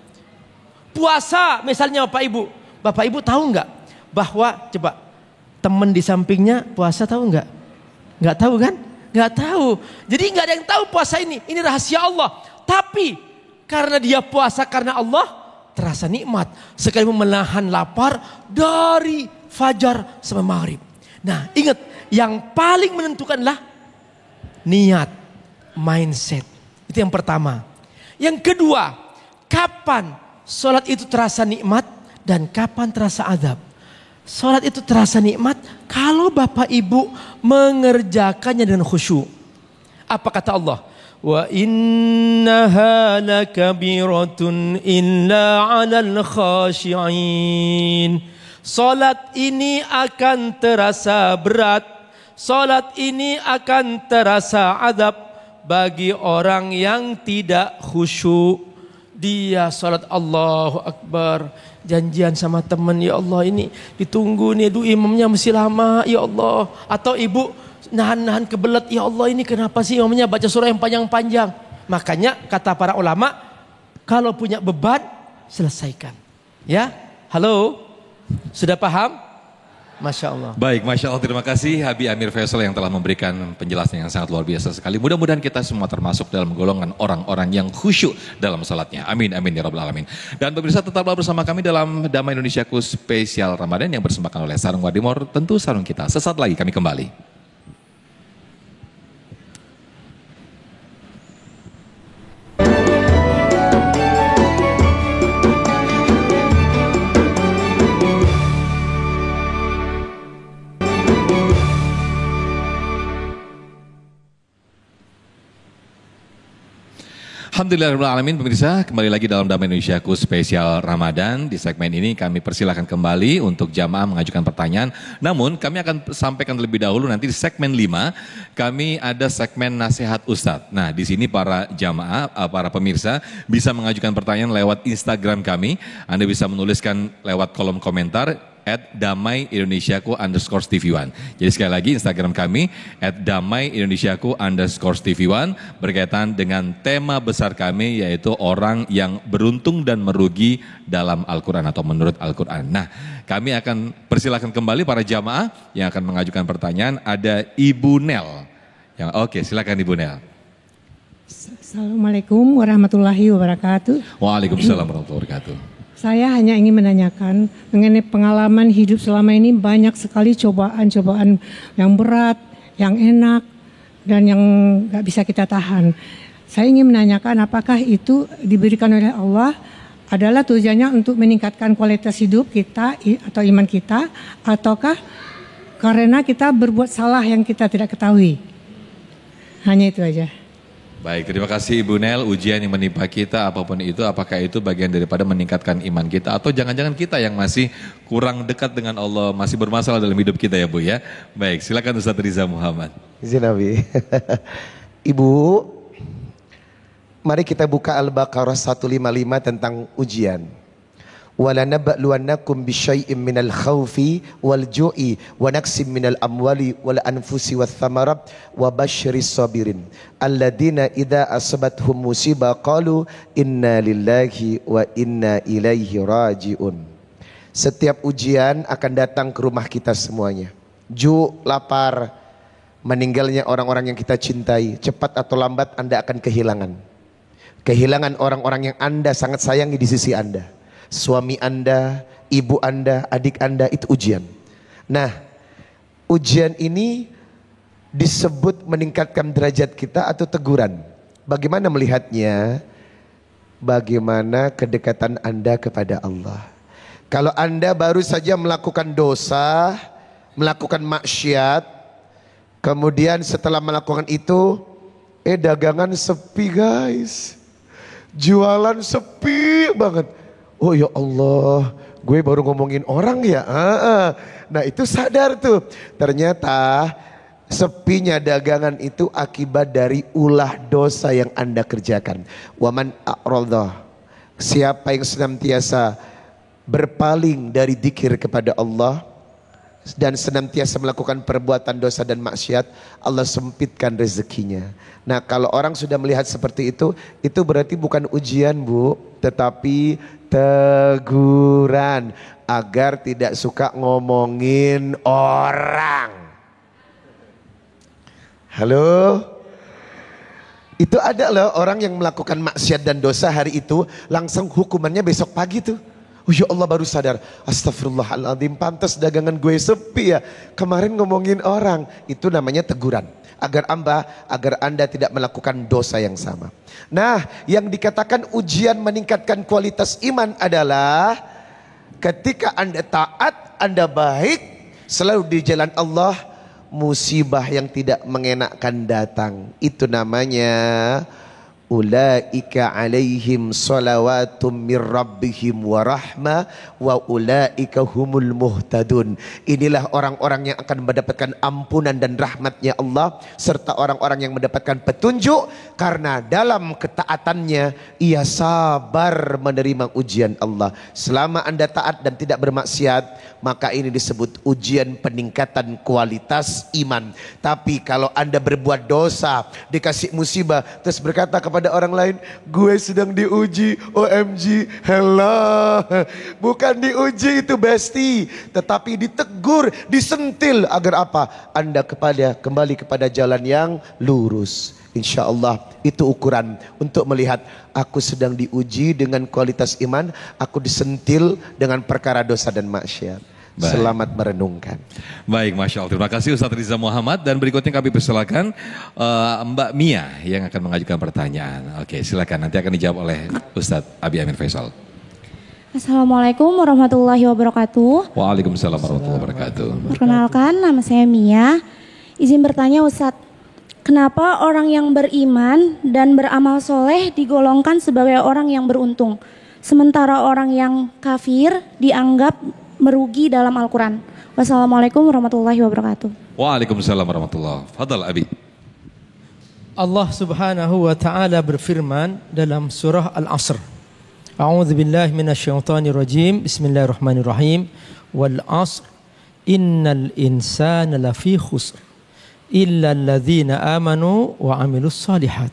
Speaker 5: Puasa misalnya Bapak Ibu tahu nggak bahwa coba teman di sampingnya puasa, tahu nggak? Nggak tahu kan? Nggak tahu. Jadi nggak ada yang tahu puasa ini rahasia Allah. Tapi karena dia puasa karena Allah, terasa nikmat. Sekalipun menahan lapar dari fajar sampai maghrib. Nah, ingat, yang paling menentukanlah niat, mindset. Itu yang pertama. Yang kedua, kapan sholat itu terasa nikmat dan kapan terasa azab. Sholat itu terasa nikmat kalau Bapak Ibu mengerjakannya dengan khusyuk. Apa kata Allah? Wa innaha lakabiratun illa 'alal khashi'in. Salat ini akan terasa berat. Salat ini akan terasa azab bagi orang yang tidak khusyuk. Dia salat Allahu Akbar, janjian sama teman, ya Allah ini ditunggu nih, imamnya masih lama, ya Allah. Atau ibu nahan-nahan kebelet, ya Allah ini kenapa sih imamnya baca surah yang panjang-panjang. Makanya kata para ulama, kalau punya beban selesaikan. Ya, halo, sudah paham? Masya Allah.
Speaker 2: Baik, Masya Allah, terima kasih Habib Amir Faisal yang telah memberikan penjelasan yang sangat luar biasa sekali. Mudah-mudahan kita semua termasuk dalam golongan orang-orang yang khusyuk dalam salatnya. Amin, amin ya rabbal alamin. Dan pemirsa, tetaplah bersama kami dalam Damai Indonesiaku spesial Ramadan yang bersembahkan oleh Sarung Wadimor. Tentu sarung kita. Sesaat lagi kami kembali. Alhamdulillahirrahmanirrahim, pemirsa, kembali lagi dalam Damai Indonesiaku spesial Ramadan. Di segmen ini kami persilahkan kembali untuk jamaah mengajukan pertanyaan. Namun kami akan sampaikan terlebih dahulu nanti di segmen 5 kami ada segmen nasihat Ustadz. Nah, di sini para jamaah, para pemirsa bisa mengajukan pertanyaan lewat Instagram kami. Anda bisa menuliskan lewat kolom komentar @damaiindonesiaku_tv1. Jadi sekali lagi Instagram kami @damaiindonesiaku_tv1 berkaitan dengan tema besar kami yaitu orang yang beruntung dan merugi dalam Al-Quran atau menurut Al-Quran. Nah, kami akan persilakan kembali para jamaah yang akan mengajukan pertanyaan. Ada Ibu Nel. Oke, silakan Ibu Nel.
Speaker 8: Assalamualaikum warahmatullahi wabarakatuh.
Speaker 2: Waalaikumsalam warahmatullahi wabarakatuh.
Speaker 8: Saya hanya ingin menanyakan mengenai pengalaman hidup selama ini, banyak sekali cobaan-cobaan yang berat, yang enak, dan yang gak bisa kita tahan. Saya ingin menanyakan apakah itu diberikan oleh Allah adalah tujuannya untuk meningkatkan kualitas hidup kita atau iman kita, ataukah karena kita berbuat salah yang kita tidak ketahui. Hanya itu aja.
Speaker 2: Baik, terima kasih Ibu Nel. Ujian yang menimpa kita apapun itu, apakah itu bagian daripada meningkatkan iman kita atau jangan-jangan kita yang masih kurang dekat dengan Allah, masih bermasalah dalam hidup kita ya Bu ya. Baik, silakan Ustaz Riza Muhammad.
Speaker 3: Izin Nabi. Ibu, mari kita buka Al-Baqarah 155 tentang ujian. وَلَنَبَأْلُوَنَّكُمْ بِشَيْءٍ مِنَ الْخَوْفِ وَالْجُوعِ وَنَقْصٍ مِنَ الْأَمْوَالِ وَالْأَنْفُسِ وَالثَّمَرَاتِ وَبَشِّرِ الصَّابِرِينَ الَّذِينَ إِذَا أَصَابَتْهُمْ مُصِيبَةٌ قَالُوا إِنَّا لِلَّهِ وَإِنَّا إِلَيْهِ رَاجِعُونَ. Setiap ujian akan datang ke rumah kita semuanya. Lapar, meninggalnya orang-orang yang kita cintai, cepat atau lambat Anda akan kehilangan. Kehilangan orang-orang yang Anda sangat sayangi di sisi Anda. Suami Anda, ibu Anda, adik Anda, itu ujian. Nah, ujian ini disebut meningkatkan derajat kita atau teguran. Bagaimana melihatnya? Bagaimana kedekatan Anda kepada Allah. Kalau Anda baru saja melakukan dosa, melakukan maksiat, kemudian setelah melakukan itu, dagangan sepi guys, jualan sepi banget. Oh ya Allah, gue baru ngomongin orang ya. Nah itu sadar tuh. Ternyata sepinya dagangan itu akibat dari ulah dosa yang Anda kerjakan. Waman a'radha, siapa yang senantiasa berpaling dari dzikir kepada Allah dan senantiasa melakukan perbuatan dosa dan maksiat, Allah sempitkan rezekinya. Nah kalau orang sudah melihat seperti itu berarti bukan ujian Bu, tetapi teguran agar tidak suka ngomongin orang. Halo? Itu ada loh orang yang melakukan maksiat dan dosa hari itu langsung hukumannya besok pagi tuh. Oh ya Allah baru sadar, astagfirullahaladzim, pantas dagangan gue sepi ya, kemarin ngomongin orang. Itu namanya teguran, agar anda tidak melakukan dosa yang sama. Nah yang dikatakan ujian meningkatkan kualitas iman adalah ketika Anda taat, Anda baik, selalu di jalan Allah, musibah yang tidak mengenakkan datang. Itu namanya ulaika alaihim salawatum mir rabbihim wa rahmah wa ulaika humul muhtadun. Inilah orang-orang yang akan mendapatkan ampunan dan rahmatnya Allah, serta orang-orang yang mendapatkan petunjuk karena dalam ketaatannya ia sabar menerima ujian Allah. Selama Anda taat dan tidak bermaksiat, maka ini disebut ujian peningkatan kualitas iman. Tapi kalau Anda berbuat dosa, dikasih musibah, terus berkata kepada orang lain, gue sedang diuji, OMG, hello. Bukan diuji itu besti, tetapi ditegur, disentil agar apa? Anda kembali kepada jalan yang lurus. Insya Allah itu ukuran untuk melihat aku sedang diuji dengan kualitas iman, aku disentil dengan perkara dosa dan maksiat. Baik. Selamat merenungkan.
Speaker 2: Baik, Masya Allah. Terima kasih Ustaz Riza Muhammad. Dan berikutnya kami persilakan Mbak Mia yang akan mengajukan pertanyaan. Oke, silakan. Nanti akan dijawab oleh Ustaz Abi Amin Faisal.
Speaker 4: Assalamualaikum warahmatullahi wabarakatuh.
Speaker 2: Waalaikumsalam warahmatullahi wabarakatuh.
Speaker 4: Perkenalkan, nama saya Mia. Izin bertanya Ustaz, kenapa orang yang beriman dan beramal soleh digolongkan sebagai orang yang beruntung, sementara orang yang kafir dianggap merugi dalam Al-Quran? Wassalamualaikum warahmatullahi wabarakatuh.
Speaker 2: Waalaikumsalam warahmatullahi wabarakatuh. Fadal Abi.
Speaker 5: Allah subhanahu wa ta'ala berfirman dalam surah Al-Asr. A'udzubillahi minasyaitonirrajim. Bismillahirrahmanirrahim. Wal 'ashr innal insana lafi khusr illa alladzina amanu wa 'amilus shalihat.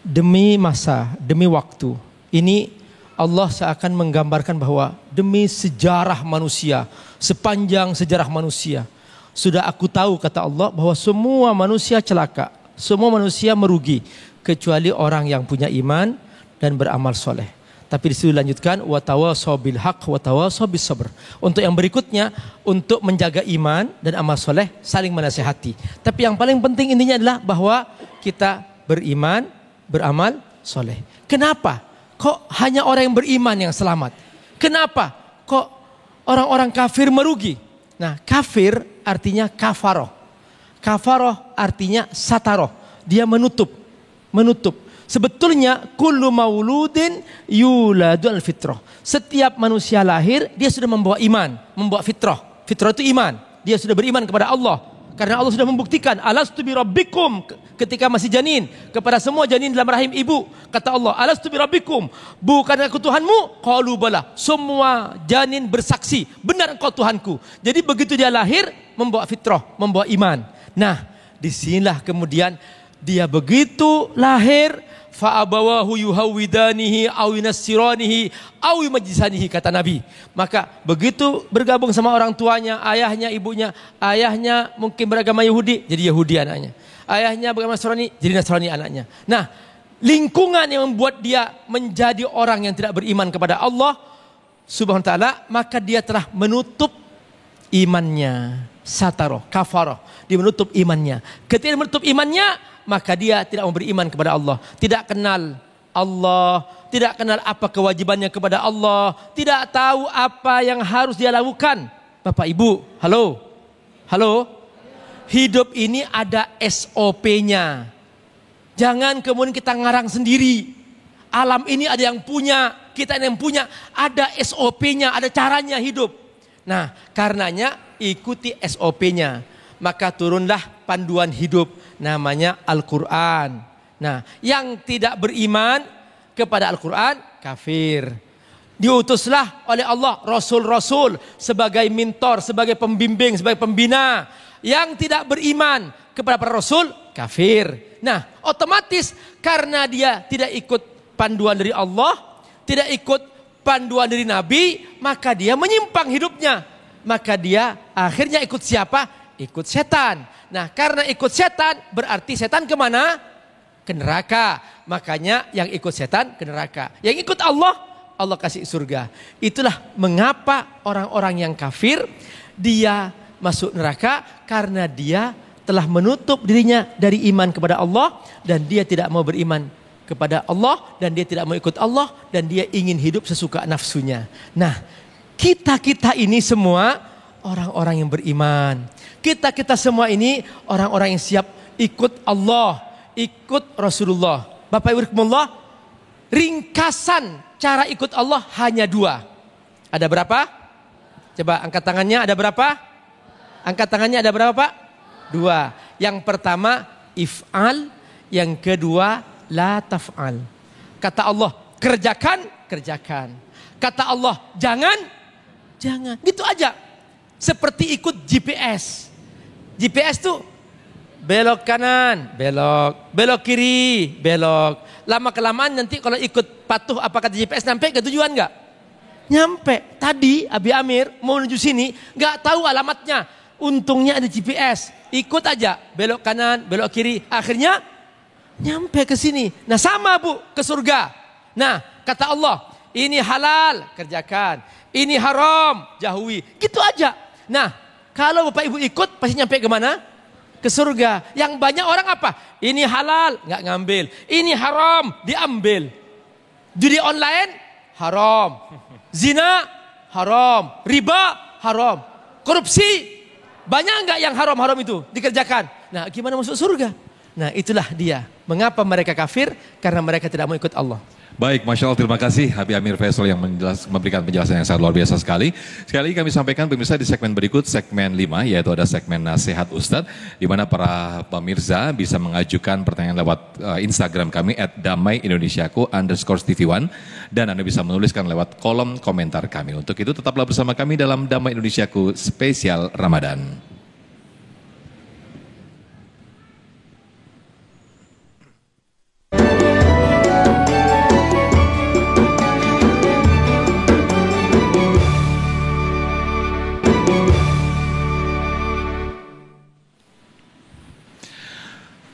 Speaker 5: Demi masa, demi waktu. Ini Allah seakan menggambarkan bahwa demi sejarah manusia, sepanjang sejarah manusia, sudah aku tahu, kata Allah, bahwa semua manusia celaka, semua manusia merugi, kecuali orang yang punya iman dan beramal soleh. Tapi disitu dilanjutkan, watawasau bil haq watawasau bis sabr. Untuk yang berikutnya, untuk menjaga iman dan amal soleh, saling menasihati. Tapi yang paling penting intinya adalah bahwa kita beriman, beramal soleh. Kenapa? Kok hanya orang yang beriman yang selamat? Kenapa? Kok orang-orang kafir merugi? Nah, kafir artinya kafaroh. Kafaroh artinya sataroh. Dia menutup. Sebetulnya kullu mauludin yuladu al-fitrah. Setiap manusia lahir, dia sudah membawa iman, membawa fitrah. Fitrah itu iman. Dia sudah beriman kepada Allah. Karena Allah sudah membuktikan, alastu bi rabbikum, ketika masih janin, kepada semua janin dalam rahim ibu, kata Allah, alastu bi rabbikum, bukan aku Tuhanmu? Qalu bala. Semua janin bersaksi, benar engkau Tuhanku. Jadi begitu dia lahir, membawa fitrah, membawa iman. Nah, disinilah kemudian dia begitu lahir, fa'abawahu yuhawidanihi aw yunassiranihi aw yumajjisanihi, kata Nabi. Maka begitu bergabung sama orang tuanya, ayahnya, ibunya, ayahnya mungkin beragama Yahudi, jadi Yahudi anaknya. Ayahnya beragama Nasrani, jadi Nasrani anaknya. Nah, lingkungan yang membuat dia menjadi orang yang tidak beriman kepada Allah Subhanahu wa taala, maka dia telah menutup imannya. Sataroh, kafaroh, dia menutup imannya. Ketika menutup imannya, maka dia tidak mau beriman kepada Allah, tidak kenal Allah, tidak kenal apa kewajibannya kepada Allah, tidak tahu apa yang harus dia lakukan. Bapak Ibu, halo, hidup ini ada SOP-nya. Jangan kemudian kita ngarang sendiri. Alam ini ada yang punya, kita yang punya, ada SOP-nya, ada caranya hidup. Nah, karenanya ikuti SOP-nya. Maka turunlah panduan hidup, namanya Al-Quran. Nah, yang tidak beriman kepada Al-Quran, kafir. Diutuslah oleh Allah Rasul-Rasul sebagai mentor, sebagai pembimbing, sebagai pembina. Yang tidak beriman kepada para Rasul, kafir. Nah, otomatis karena dia tidak ikut panduan dari Allah, tidak ikut panduan dari Nabi, maka dia menyimpang hidupnya. Maka dia akhirnya ikut siapa? Ikut setan. Nah, karena ikut setan berarti setan kemana? Ke neraka. Makanya yang ikut setan ke neraka. Yang ikut Allah, Allah kasih surga. Itulah mengapa orang-orang yang kafir dia masuk neraka, karena dia telah menutup dirinya dari iman kepada Allah, dan dia tidak mau beriman kepada Allah, dan dia tidak mau ikut Allah, dan dia ingin hidup sesuka nafsunya. Nah, kita ini semua orang-orang yang beriman. Kita semua ini orang-orang yang siap ikut Allah, ikut Rasulullah. Bapak Ibu rahimakumullah, ringkasan cara ikut Allah hanya 2. Ada berapa? Coba angkat tangannya, ada berapa? Angkat tangannya, ada berapa Pak? 2. Yang pertama if'al, yang kedua la taf'al. Kata Allah kerjakan, kerjakan. Kata Allah jangan, jangan. Gitu aja. Seperti ikut GPS. GPS tuh belok kanan, belok, belok kiri, belok. Lama kelamaan nanti kalau ikut patuh apa kata GPS, nyampe ke tujuan nggak? Nyampe. Tadi Abi Amir mau menuju sini, nggak tahu alamatnya. Untungnya ada GPS. Ikut aja, belok kanan, belok kiri. Akhirnya nyampe ke sini. Nah sama Bu, ke surga. Nah kata Allah, ini halal, kerjakan. Ini haram, jauhi. Gitu aja. Nah kalau Bapak Ibu ikut pasti nyampe ke mana? Ke surga. Yang banyak orang apa? Ini halal, nggak ngambil. Ini haram, diambil. Judi online, haram. Zina, haram. Riba, haram. Korupsi, banyak nggak yang haram-haram itu dikerjakan? Nah, gimana masuk surga? Nah, itulah dia. Mengapa mereka kafir? Karena mereka tidak mau ikut Allah.
Speaker 2: Baik, Masya Allah, terima kasih Habib Amir Faisal yang memberikan penjelasan yang sangat luar biasa sekali. Sekali lagi kami sampaikan pemirsa di segmen berikut, segmen 5, yaitu ada segmen Nasihat Ustadz, di mana para pemirsa bisa mengajukan pertanyaan lewat Instagram kami @damaiindonesiaku_tv1 dan Anda bisa menuliskan lewat kolom komentar kami. Untuk itu tetaplah bersama kami dalam Damai Indonesiaku spesial Ramadan.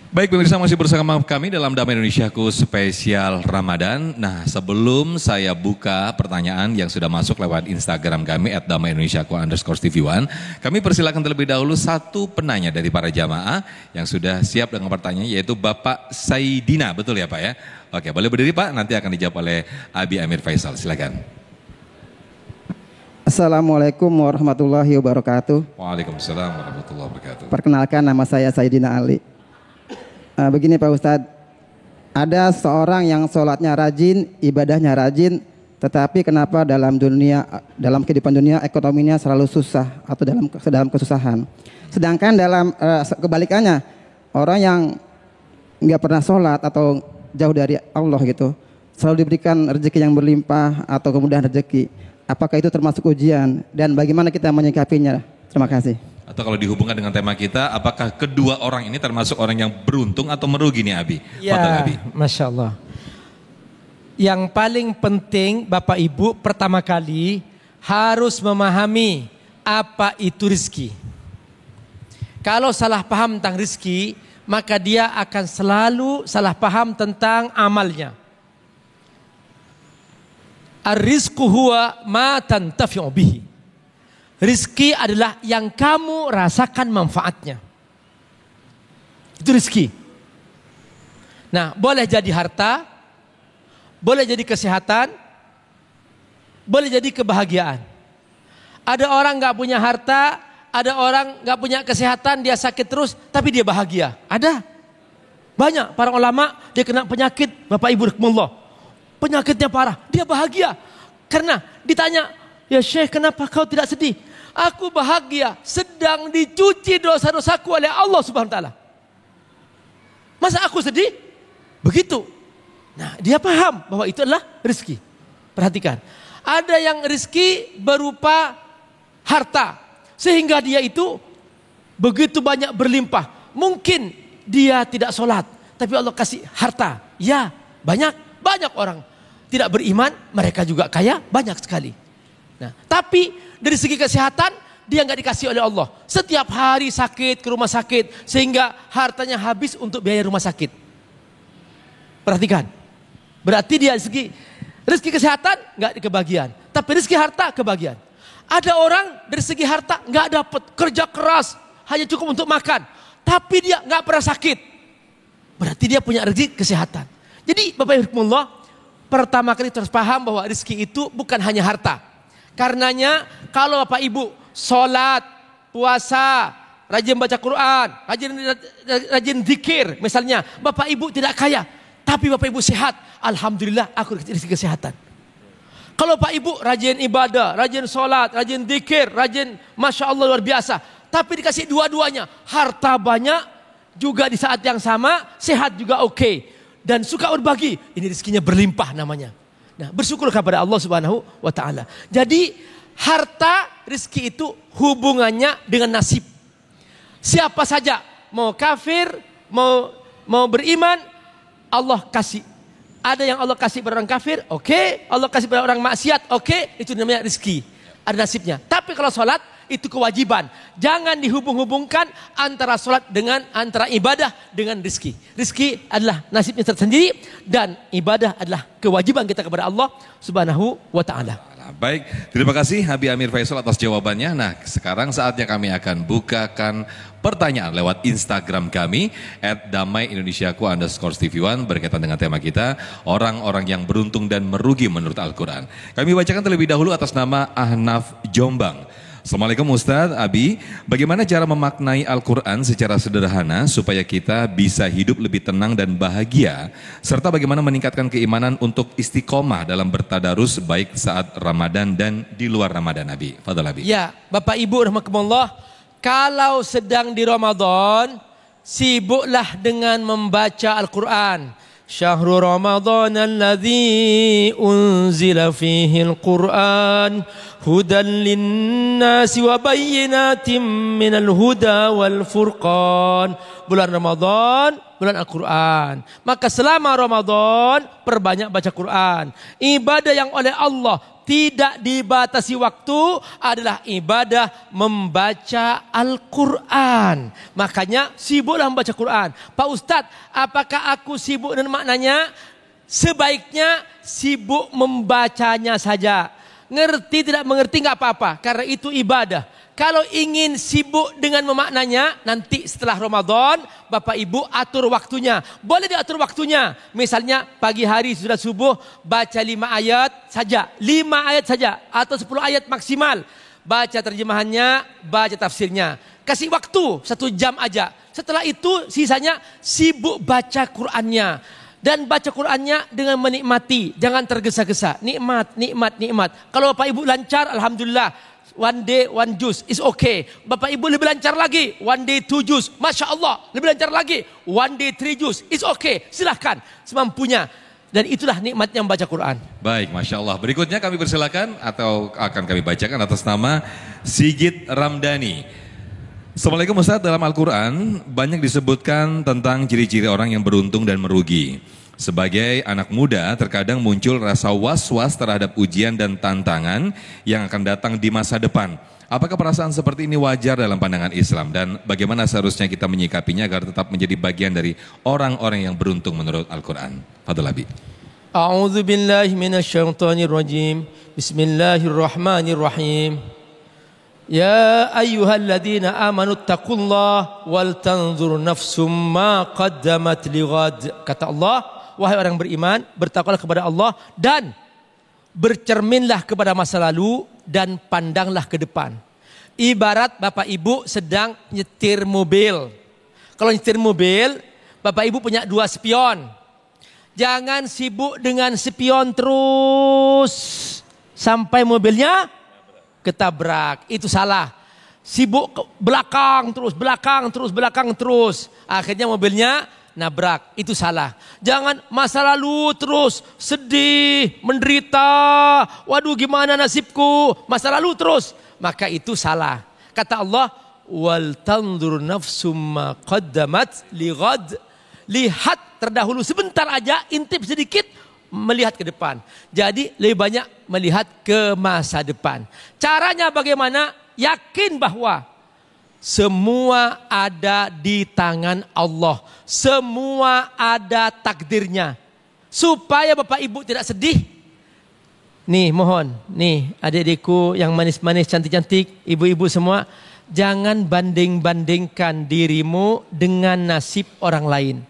Speaker 2: Baik pemirsa, masih bersama kami dalam Damai Indonesiaku spesial Ramadan. Nah, sebelum saya buka pertanyaan yang sudah masuk lewat Instagram kami @damaiindonesiaku_tv1, kami persilakan terlebih dahulu satu penanya dari para jamaah yang sudah siap dengan pertanyaan, yaitu Bapak Saidina, betul ya Pak ya? Oke, boleh berdiri Pak, nanti akan dijawab oleh Abi Amir Faisal, silakan.
Speaker 9: Assalamualaikum warahmatullahi wabarakatuh.
Speaker 2: Waalaikumsalam warahmatullahi wabarakatuh.
Speaker 9: Perkenalkan, nama saya Saidina Ali. Begini Pak Ustadz, ada seorang yang sholatnya rajin, ibadahnya rajin, tetapi kenapa dalam kehidupan dunia ekonominya selalu susah atau dalam kesusahan. Sedangkan dalam kebalikannya, orang yang nggak pernah sholat atau jauh dari Allah gitu, selalu diberikan rezeki yang berlimpah atau kemudahan rezeki. Apakah itu termasuk ujian dan bagaimana kita menyikapinya? Terima kasih.
Speaker 2: Atau kalau dihubungkan dengan tema kita, apakah kedua orang ini termasuk orang yang beruntung atau merugi nih Abi?
Speaker 5: Ya,
Speaker 2: Abi.
Speaker 5: Masya Allah. Yang paling penting Bapak Ibu pertama kali harus memahami apa itu rizki. Kalau salah paham tentang rizki, maka dia akan selalu salah paham tentang amalnya. Ar-rizqu huwa ma tantafi'u bihi. Rizki adalah yang kamu rasakan manfaatnya. Itu rizki. Nah, boleh jadi harta, boleh jadi kesehatan, boleh jadi kebahagiaan. Ada orang gak punya harta, ada orang gak punya kesehatan, dia sakit terus, tapi dia bahagia. Ada. Banyak para ulama, dia kena penyakit, Bapak Ibu rahimakumullah. Penyakitnya parah, dia bahagia. Karena ditanya, ya Syekh, kenapa kau tidak sedih? Aku bahagia, sedang dicuci dosa-dosaku oleh Allah Subhanahu wa taala. Masa aku sedih? Begitu. Nah, dia paham bahwa itu adalah rezeki. Perhatikan. Ada yang rezeki berupa harta, sehingga dia itu begitu banyak berlimpah. Mungkin dia tidak sholat, tapi Allah kasih harta. Ya, banyak orang tidak beriman, mereka juga kaya, banyak sekali. Nah, tapi dari segi kesehatan dia nggak dikasih oleh Allah. Setiap hari sakit ke rumah sakit sehingga hartanya habis untuk biaya rumah sakit. Perhatikan. Berarti dia dari segi rezeki kesehatan nggak kebagian, tapi rezeki harta kebagian. Ada orang dari segi harta nggak dapat, kerja keras hanya cukup untuk makan, tapi dia nggak pernah sakit. Berarti dia punya rezeki kesehatan. Jadi Bapak Ibu Allah, pertama kali terus paham bahwa rezeki itu bukan hanya harta. Karenanya kalau Bapak Ibu sholat, puasa, rajin baca Quran, rajin zikir misalnya, Bapak Ibu tidak kaya, tapi Bapak Ibu sehat, alhamdulillah aku dikasih kesehatan. Kalau Bapak Ibu rajin ibadah, rajin sholat, rajin zikir, rajin Masya Allah luar biasa, tapi dikasih dua-duanya, harta banyak juga di saat yang sama, sehat juga oke, dan suka berbagi, ini rezekinya berlimpah namanya. Nah, bersyukur kepada Allah Subhanahu wa taala. Jadi harta, rezeki itu hubungannya dengan nasib. Siapa saja mau kafir, mau beriman, Allah kasih. Ada yang Allah kasih pada orang kafir, oke. Allah kasih pada orang maksiat, oke. Itu namanya rezeki. Ada nasibnya. Tapi kalau sholat itu kewajiban. Jangan dihubung-hubungkan antara sholat dengan antara ibadah dengan rezeki. Rezeki adalah nasibnya tersendiri dan ibadah adalah kewajiban kita kepada Allah Subhanahu wa taala.
Speaker 2: Baik, terima kasih Habib Amir Faisal atas jawabannya. Nah, sekarang saatnya kami akan bukakan pertanyaan lewat Instagram kami @damaiindonesiaku_tv1 berkaitan dengan tema kita, orang-orang yang beruntung dan merugi menurut Al-Quran. Kami bacakan terlebih dahulu atas nama Ahnaf Jombang. Assalamualaikum Ustadz Abi, bagaimana cara memaknai Al-Quran secara sederhana supaya kita bisa hidup lebih tenang dan bahagia, serta bagaimana meningkatkan keimanan untuk istiqomah dalam bertadarus baik saat Ramadan dan di luar Ramadan, Abi? Fadhal Abi.
Speaker 5: Ya, Bapak Ibu rahmatullah, kalau sedang di Ramadan, sibuklah dengan membaca Al-Quran. Syahrul Ramadan alladzi unzila fihi al-Qur'an hudan linnasi wa bayyinatin minal huda wal furqan. Bulan Ramadan, bulan Al-Quran. Maka selama Ramadan perbanyak baca Quran. Ibadah yang oleh Allah tidak dibatasi waktu adalah ibadah membaca Al-Quran. Makanya sibuklah membaca Quran. Pak Ustadz, apakah aku sibuk dengan maknanya? Sebaiknya sibuk membacanya saja. Ngerti tidak mengerti nggak apa-apa, karena itu ibadah. Kalau ingin sibuk dengan memaknanya, nanti setelah Ramadan, Bapak Ibu atur waktunya. Boleh diatur waktunya. Misalnya pagi hari sudah subuh, baca 5 ayat saja. 5 ayat saja, atau 10 ayat maksimal. Baca terjemahannya, baca tafsirnya. Kasih waktu 1 jam aja. Setelah itu sisanya sibuk baca Qur'annya. Dan baca Qur'annya dengan menikmati. Jangan tergesa-gesa. Nikmat, nikmat, nikmat. Kalau Bapak Ibu lancar, Alhamdulillah. 1 day 1 juz is okay. Bapak Ibu lebih lancar lagi, 1 day 2 juz, Masya Allah. Lebih lancar lagi, 1 day 3 juz is okay. Silahkan semampunya. Dan itulah nikmatnya membaca Quran.
Speaker 2: Baik, Masya Allah. Berikutnya kami persilakan atau akan kami bacakan atas nama Sigit Ramdhani. Assalamualaikum Ustaz, dalam Al-Quran banyak disebutkan tentang ciri-ciri orang yang beruntung dan merugi. Sebagai anak muda, terkadang muncul rasa was-was terhadap ujian dan tantangan yang akan datang di masa depan. Apakah perasaan seperti ini wajar dalam pandangan Islam? Dan bagaimana seharusnya kita menyikapinya agar tetap menjadi bagian dari orang-orang yang beruntung menurut Al-Quran? Fadhal Abi.
Speaker 5: A'udzu billahi minasyaitonir rajim. Bismillahirrahmanirrahim. Ya ayyuhalladzina amanu taqullaha wal tanzur nafsum ma qaddamat lighad. Kata Allah, wahai orang beriman, bertakwalah kepada Allah dan bercerminlah kepada masa lalu dan pandanglah ke depan. Ibarat Bapak Ibu sedang nyetir mobil. Kalau nyetir mobil, Bapak Ibu punya 2 spion. Jangan sibuk dengan spion terus sampai mobilnya ketabrak. Itu salah. Sibuk ke belakang terus. Akhirnya mobilnya nabrak. Itu salah. Jangan masa lalu terus sedih, menderita. Waduh, gimana nasibku? Masa lalu terus. Maka itu salah. Kata Allah, wal tanzur nafsum ma qaddamat lighad. Lihat terdahulu sebentar aja, intip sedikit, melihat ke depan. Jadi lebih banyak melihat ke masa depan. Caranya bagaimana? Yakin bahwa semua ada di tangan Allah. Semua ada takdirnya. Supaya Bapak Ibu tidak sedih. Nih mohon, nih adik-adikku yang manis-manis, cantik-cantik, ibu-ibu semua. Jangan banding-bandingkan dirimu dengan nasib orang lain.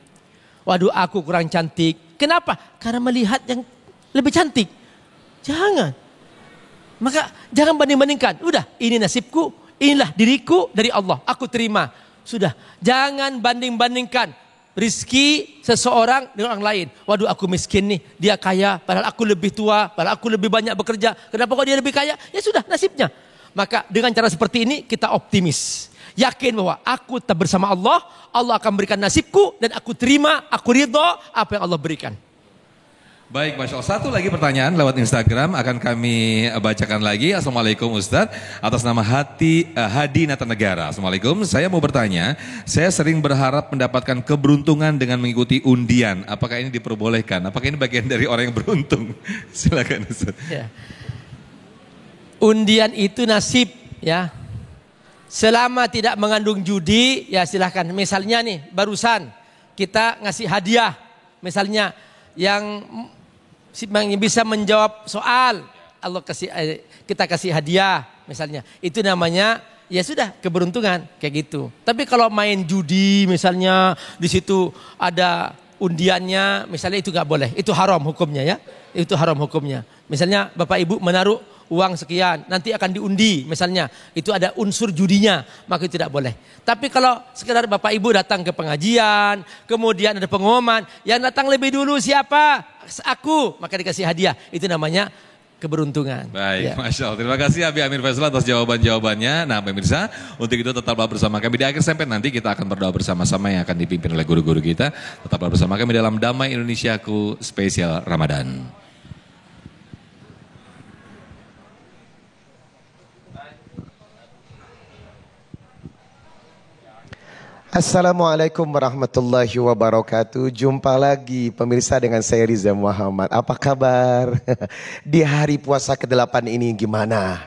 Speaker 5: Waduh, aku kurang cantik. Kenapa? Karena melihat yang lebih cantik. Jangan. Maka jangan banding-bandingkan. Udah, ini nasibku, inilah diriku dari Allah. Aku terima. Sudah. Jangan banding-bandingkan rizki seseorang dengan orang lain. Waduh, aku miskin nih, dia kaya, padahal aku lebih tua, padahal aku lebih banyak bekerja. Kenapa kok dia lebih kaya? Ya sudah, nasibnya. Maka dengan cara seperti ini kita optimis. Yakin bahwa aku tetap bersama Allah, Allah akan berikan nasibku dan aku terima, aku ridho apa yang Allah berikan.
Speaker 2: Baik, Masya Allah. Satu lagi pertanyaan lewat Instagram akan kami bacakan lagi. Assalamualaikum Ustadz, atas nama Hadi Natanegara. Assalamualaikum, saya mau bertanya, saya sering berharap mendapatkan keberuntungan dengan mengikuti undian. Apakah ini diperbolehkan? Apakah ini bagian dari orang yang beruntung? Silakan Ustadz.
Speaker 5: Ya. Undian itu nasib, ya. Selama tidak mengandung judi, ya silahkan. Misalnya nih, barusan kita ngasih hadiah. Misalnya yang bisa menjawab soal, Allah kita kasih hadiah misalnya. Itu namanya ya sudah keberuntungan kayak gitu. Tapi kalau main judi misalnya di situ ada undiannya, misalnya itu nggak boleh. Itu haram hukumnya ya. Itu haram hukumnya. Misalnya Bapak Ibu menaruh uang sekian, nanti akan diundi misalnya. Itu ada unsur judinya, maka itu tidak boleh. Tapi kalau sekedar Bapak Ibu datang ke pengajian, kemudian ada pengumuman, yang datang lebih dulu siapa? Aku, maka dikasih hadiah. Itu namanya keberuntungan.
Speaker 2: Baik,
Speaker 5: ya.
Speaker 2: Masya Allah. Terima kasih Abi Amir Faisal atas jawaban-jawabannya. Nah pemirsa, untuk itu tetaplah bersama kami. Di akhir segmen nanti kita akan berdoa bersama-sama yang akan dipimpin oleh guru-guru kita. Tetaplah bersama kami dalam Damai Indonesiaku Spesial Ramadan.
Speaker 3: Assalamualaikum warahmatullahi wabarakatuh. Jumpa lagi pemirsa dengan saya Riza Muhammad. Apa kabar? Di hari puasa ke-8 ini gimana?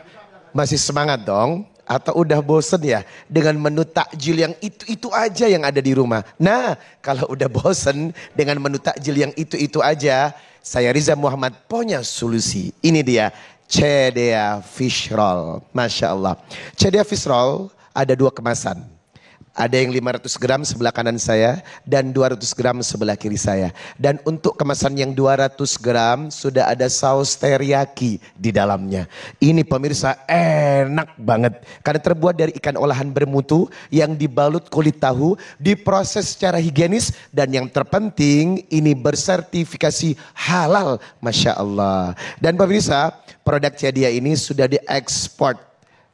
Speaker 3: Masih semangat dong? Atau udah bosen ya dengan menu takjil yang itu-itu aja yang ada di rumah? Nah, kalau udah bosen dengan menu takjil yang itu-itu aja, saya Riza Muhammad punya solusi. Ini dia, Cedea Fish Roll. Masya Allah. Cedea Fish Roll ada 2 kemasan. Ada yang 500 gram sebelah kanan saya dan 200 gram sebelah kiri saya. Dan untuk kemasan yang 200 gram sudah ada saus teriyaki di dalamnya. Ini pemirsa enak banget. Karena terbuat dari ikan olahan bermutu yang dibalut kulit tahu, diproses secara higienis. Dan yang terpenting ini bersertifikasi halal. Masya Allah. Dan pemirsa, produk Cedea ini sudah diekspor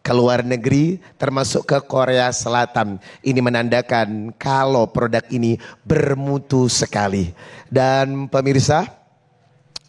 Speaker 3: ke luar negeri termasuk ke Korea Selatan. Ini menandakan kalau produk ini bermutu sekali. Dan pemirsa,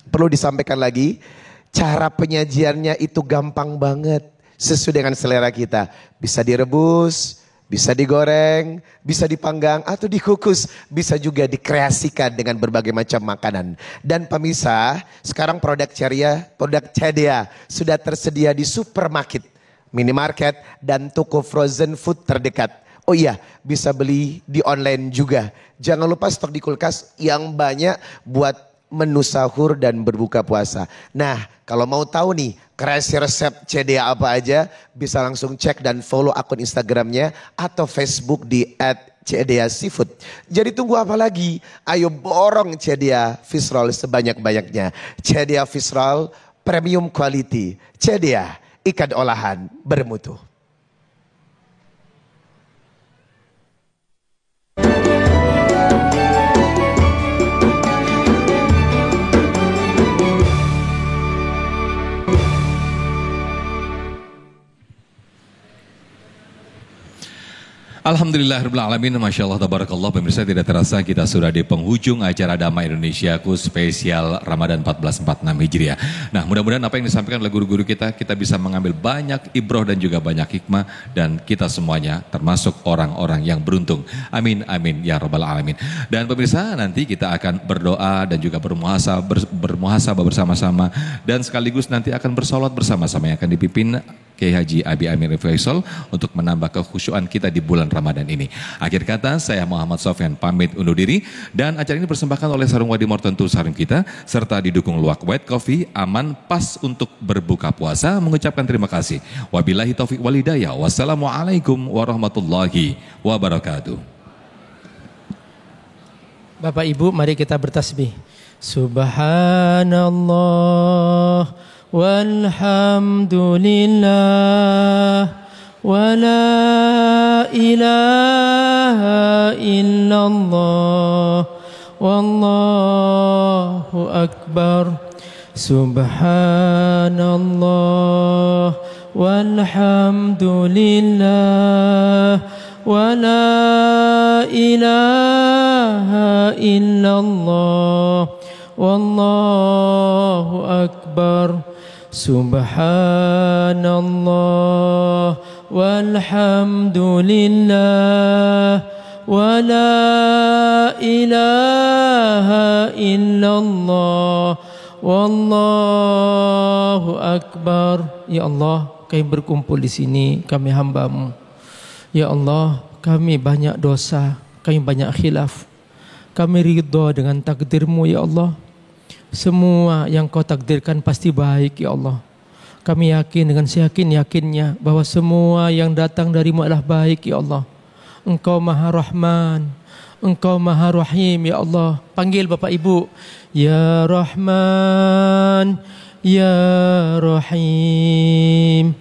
Speaker 3: perlu disampaikan lagi, cara penyajiannya itu gampang banget. Sesuai dengan selera kita. Bisa direbus, bisa digoreng, bisa dipanggang atau dikukus. Bisa juga dikreasikan dengan berbagai macam makanan. Dan pemirsa, sekarang produk Cedea sudah tersedia di supermarket, minimarket, dan toko frozen food terdekat. Oh iya, bisa beli di online juga. Jangan lupa stok di kulkas yang banyak buat menu sahur dan berbuka puasa. Nah, kalau mau tahu nih kreasi resep Cedea apa aja, bisa langsung cek dan follow akun Instagramnya atau Facebook di @Cedea Seafood. Jadi tunggu apa lagi? Ayo borong Cedea Fish Roll sebanyak-banyaknya. Cedea Fish Roll premium quality. Cedea, ikan olahan bermutu.
Speaker 2: Alhamdulillahirrahmanirrahim. Masya Allah, tabarakallah. Pemirsa, tidak terasa kita sudah di penghujung acara Damai Indonesiaku Spesial Ramadan 1446 Hijriah. Nah, mudah-mudahan apa yang disampaikan oleh guru-guru kita bisa mengambil banyak ibroh dan juga banyak hikmah. Dan kita semuanya termasuk orang-orang yang beruntung. Amin, amin, ya rabbal alamin. Dan pemirsa, nanti kita akan berdoa dan juga bermuhasabah bersama-sama. Dan sekaligus nanti akan bersolat bersama-sama yang akan dipimpin Kiai Haji Abi Amir Faisal untuk menambah kekhusyuan kita di bulan Ramadan ini. Akhir kata, saya Muhammad Sofyan pamit undur diri, dan acara ini dipersembahkan oleh Sarung Wadi Mortentu Sarim kita serta didukung Luwak White Coffee, aman pas untuk berbuka puasa. Mengucapkan terima kasih. Wabillahi taufiq walhidayah. Wassalamualaikum warahmatullahi wabarakatuh.
Speaker 5: Bapak Ibu, mari kita bertasbih. Subhanallah walhamdulillah wa la ilaha illallah wallahu akbar. Subhanallah walhamdulillah wa la ilaha illallah wallahu akbar. Subhanallah walhamdulillah wa la ilaha illallah wallahu akbar. Ya Allah, kami berkumpul di sini, kami hamba-Mu. Ya Allah, kami banyak dosa, kami banyak khilaf. Kami ridha dengan takdir-Mu ya Allah. Semua yang Kau takdirkan pasti baik ya Allah. Kami yakin dengan seyakin-yakinnya bahwa semua yang datang dari-Mu adalah baik ya Allah. Engkau Maha Rahman, Engkau Maha Rahim ya Allah. Panggil Bapak Ibu. Ya Rahman, Ya Rahim,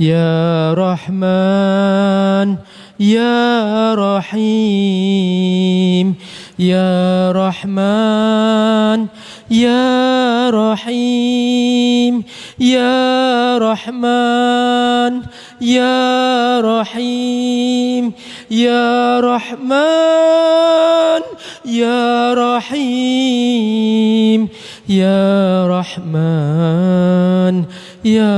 Speaker 5: Ya Rahman, Ya Rahim, Ya Rahman, Ya Rahim, Ya Rahman, Ya Rahim, Ya Rahman, Ya Rahim, Ya Rahman, Ya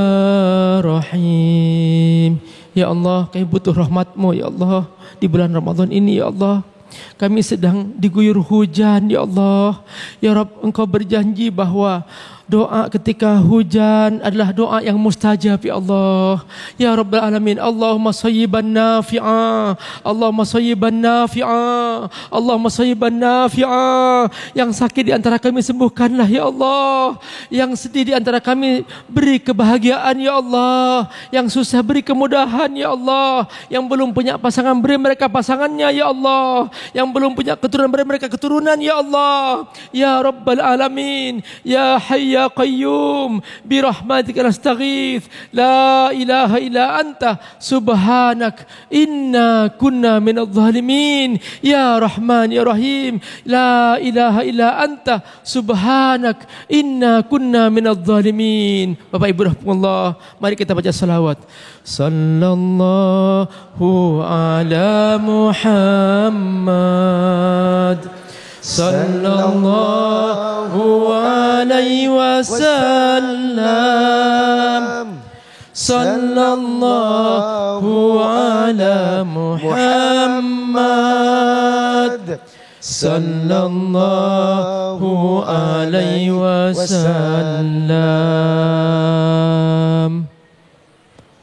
Speaker 5: Rahim. Ya Allah, kami butuh rahmat-Mu ya Allah di bulan Ramadan ini ya Allah. Kami sedang diguyur hujan ya Allah. Ya Rabb, Engkau berjanji bahwa doa ketika hujan adalah doa yang mustajab ya Allah. Ya Rabbal Alamin, Allahumma sayyiban nafi'a, Allahumma sayyiban nafi'a, Allahumma sayyiban nafi'a. Yang sakit di antara kami sembuhkanlah ya Allah. Yang sedih di antara kami beri kebahagiaan ya Allah. Yang susah beri kemudahan ya Allah. Yang belum punya pasangan beri mereka pasangannya ya Allah. Yang belum punya keturunan beri mereka keturunan ya Allah. Ya Rabbal Alamin, Ya Hayy Ya Qayyum, birahmatika nastaghith, la ilaha illa anta, subhanak, inna kunna minadh dhalimin. Ya Rahman Ya Rahim, la ilaha illa anta, subhanak, inna kunna minadh dhalimin. Bapak Ibu rahmatullah, mari kita baca salawat. Sallallahu ala Muhammad, sallallahu alaihi wasallam, sallallahu ala Muhammad, sallallahu alaihi wasallam.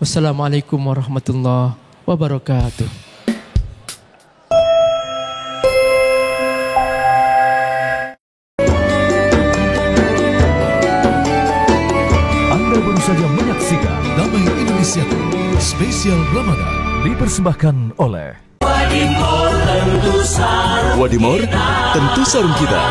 Speaker 5: Wassalamualaikum warahmatullahi wabarakatuh.
Speaker 1: Baru saja menyaksikan Damai Indonesia Spesial Ramadan dipersembahkan oleh
Speaker 10: Wadimor tentu sarung kita.